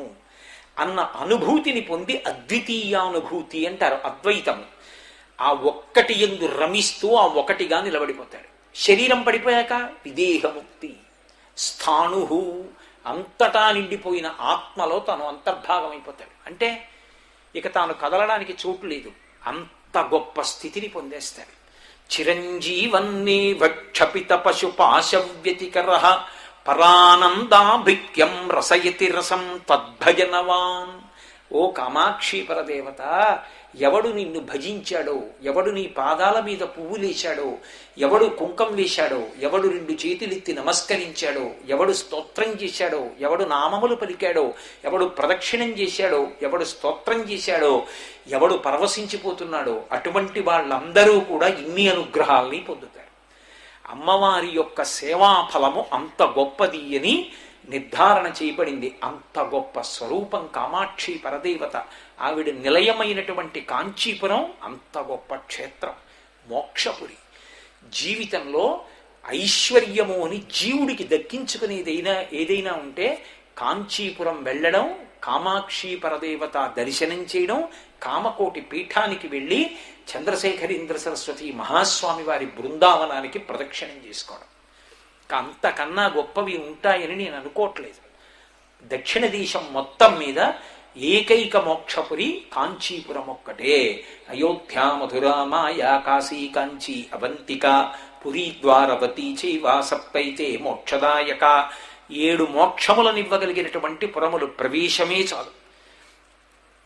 Speaker 1: అన్న అనుభూతిని పొంది అద్వితీయానుభూతి అంటారు, అద్వైతము. ఆ ఒక్కటి యందు రమిస్తూ ఆ ఒకటిగా నిలబడిపోతాడు. శరీరం పడిపోయాక విదేహముక్తి. స్థాణు అంతటా నిండిపోయిన ఆత్మలో తాను అంతర్భాగమైపోతాడు. అంటే ఇక తాను కదలడానికి చోటు లేదు, అంత గొప్ప స్థితిని పొందేస్తాడు. చిరంజీవన్నే వక్షపిత పశుపాశవ్యతికర పరానందాభిక్యం రసయతి రసం తద్భజనవాన్. ఓ కామాక్షి పరదేవత, ఎవడు నిన్ను భజించాడో, ఎవడు నీ పాదాల మీద పువ్వులేశాడో, ఎవడు కుంకం వేశాడో, ఎవడు 2 చేతులెత్తి నమస్కరించాడో, ఎవడు స్తోత్రం చేశాడో, ఎవడు నామములు పలికాడో, ఎవడు ప్రదక్షిణం చేశాడో, ఎవడు స్తోత్రం చేశాడో, ఎవడు పరవశించిపోతున్నాడో, అటువంటి వాళ్ళందరూ కూడా ఇన్ని అనుగ్రహాల్ని పొందుతారు. అమ్మవారి యొక్క సేవాఫలము అంత గొప్పది అని నిర్ధారణ చేయబడింది. అంత గొప్ప స్వరూపం కామాక్షి పరదేవత. ఆవిడ నిలయమైనటువంటి కాంచీపురం అంత గొప్ప క్షేత్రం, మోక్షపురి. జీవితంలో ఐశ్వర్యము అని జీవుడికి దక్కించుకునేదైనా ఏదైనా ఉంటే కాంచీపురం వెళ్ళడం, కామాక్షి పరదేవత దర్శనం చేయడం, కామకోటి పీఠానికి వెళ్ళి చంద్రశేఖరేంద్ర సరస్వతి మహాస్వామి వారి బృందావనానికి ప్రదక్షిణం చేసుకోవడం. అంతకన్నా గొప్పవి ఉంటాయని నేను అనుకోవట్లేదు. దక్షిణ దేశం మొత్తం మీద ఏకైక మోక్షపురి కాంచీపురం ఒక్కటే. అయోధ్య, మధుర, మాయా, కాశీ, కాంచీ, అవంతిక, పురీ, ద్వారవతి చైవ సప్తైతే మోక్షదాయక. 7 మోక్షములనివ్వగలిగినటువంటి పురములు ప్రవేశమే చాలు.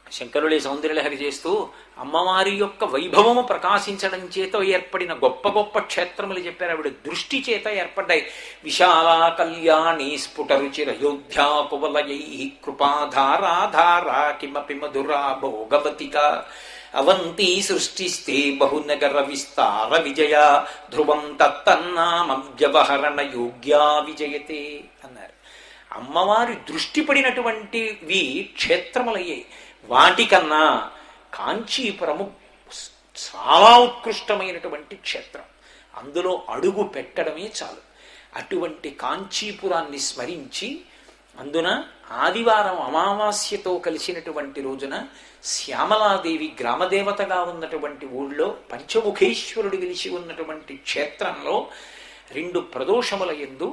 Speaker 1: శంకరులే సౌందర్యలహరి చేస్తూ అమ్మవారి యొక్క వైభవము ప్రకాశించడం చేత ఏర్పడిన గొప్ప గొప్ప క్షేత్రములు చెప్పారు. ఆవిడ దృష్టి చేత ఏర్పడ్డాయి. విశాలా కళ్యాణి స్ఫుటరుచిరయోధ్యా కువలయై కృపాధారాధారా కిమపి మధురా భోగవతిక అవంతి సృష్టిస్తే బహునగర విస్తార విజయ ధ్రువం తత్తన్నామవ్యవహరణ యోగ్యా విజయతే అన్నారు. అమ్మవారి దృష్టి పడినటువంటివి క్షేత్రములయ్యాయి. వాటికన్నా కాంచీపురము చాలా ఉత్కృష్టమైనటువంటి క్షేత్రం. అందులో అడుగు పెట్టడమే చాలు. అటువంటి కాంచీపురాన్ని స్మరించి, అందున ఆదివారం అమావాస్యతో కలిసినటువంటి రోజున శ్యామలాదేవి గ్రామదేవతగా ఉన్నటువంటి ఊళ్ళో పంచముఖేశ్వరుడు వెలిసి ఉన్నటువంటి క్షేత్రంలో 2 ప్రదోషముల యందు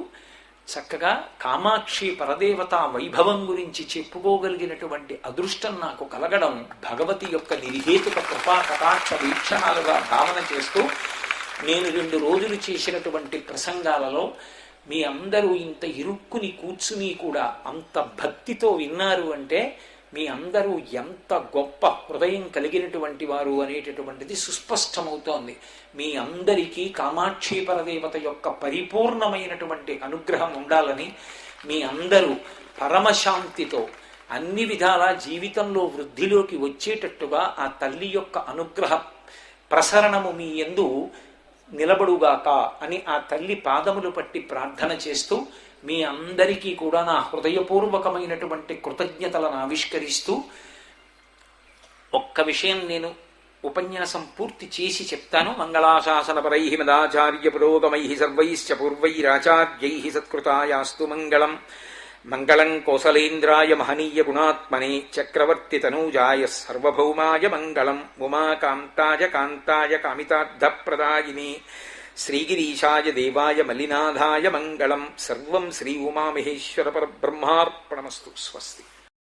Speaker 1: చక్కగా కామాక్షి పరదేవత వైభవం గురించి చెప్పుకోగలిగినటువంటి అదృష్టం నాకు కలగడం భగవతి యొక్క నిర్హేతుక కృపా కటాక్ష వీక్షణాలుగా భావన చేస్తూ, నేను 2 రోజులు చేసినటువంటి ప్రసంగాలలో మీ అందరూ ఇంత ఇరుక్కుని కూర్చుని కూడా అంత భక్తితో విన్నారు అంటే మీ అందరూ ఎంత గొప్ప హృదయం కలిగినటువంటి వారు అనేటటువంటిది సుస్పష్టమవుతోంది. మీ అందరికీ కామాక్షి పరదేవత యొక్క పరిపూర్ణమైనటువంటి అనుగ్రహం ఉండాలని, మీ అందరూ పరమశాంతితో అన్ని విధాలా జీవితంలో వృద్ధిలోకి వచ్చేటట్టుగా ఆ తల్లి యొక్క అనుగ్రహ ప్రసరణము మీ యందు నిలబడుగాక అని ఆ తల్లి పాదములు పట్టి ప్రార్థన చేస్తూ, మీ అందరికీ కూడా నా హృదయపూర్వకమైనటువంటి కృతజ్ఞతలను ఆవిష్కరిస్తూ, ఒక్క విషయం నేను ఉపన్యాసం పూర్తి చేసి చెప్తాను. మంగళాశాసనపరై మదాచార్య పురోగమై సర్వైశ్చ పూర్వైరాచార్యై సత్కృతాయాస్తు మంగళం. మంగళం కోసలేంద్రాయ మహనీయ గుణాత్మనే చక్రవర్తి తనూజాయ సర్వభౌమాయ మంగళం. ఉమాకాంతాయ కాంతాయ కామితార్థప్రదాయినే శ్రీగిరీశాయ దేవాయ మల్లినాథాయ మంగళం. సర్వం శ్రీ ఉమామహేశ్వర పరబ్రహ్మార్పణమస్తు. స్వస్తి.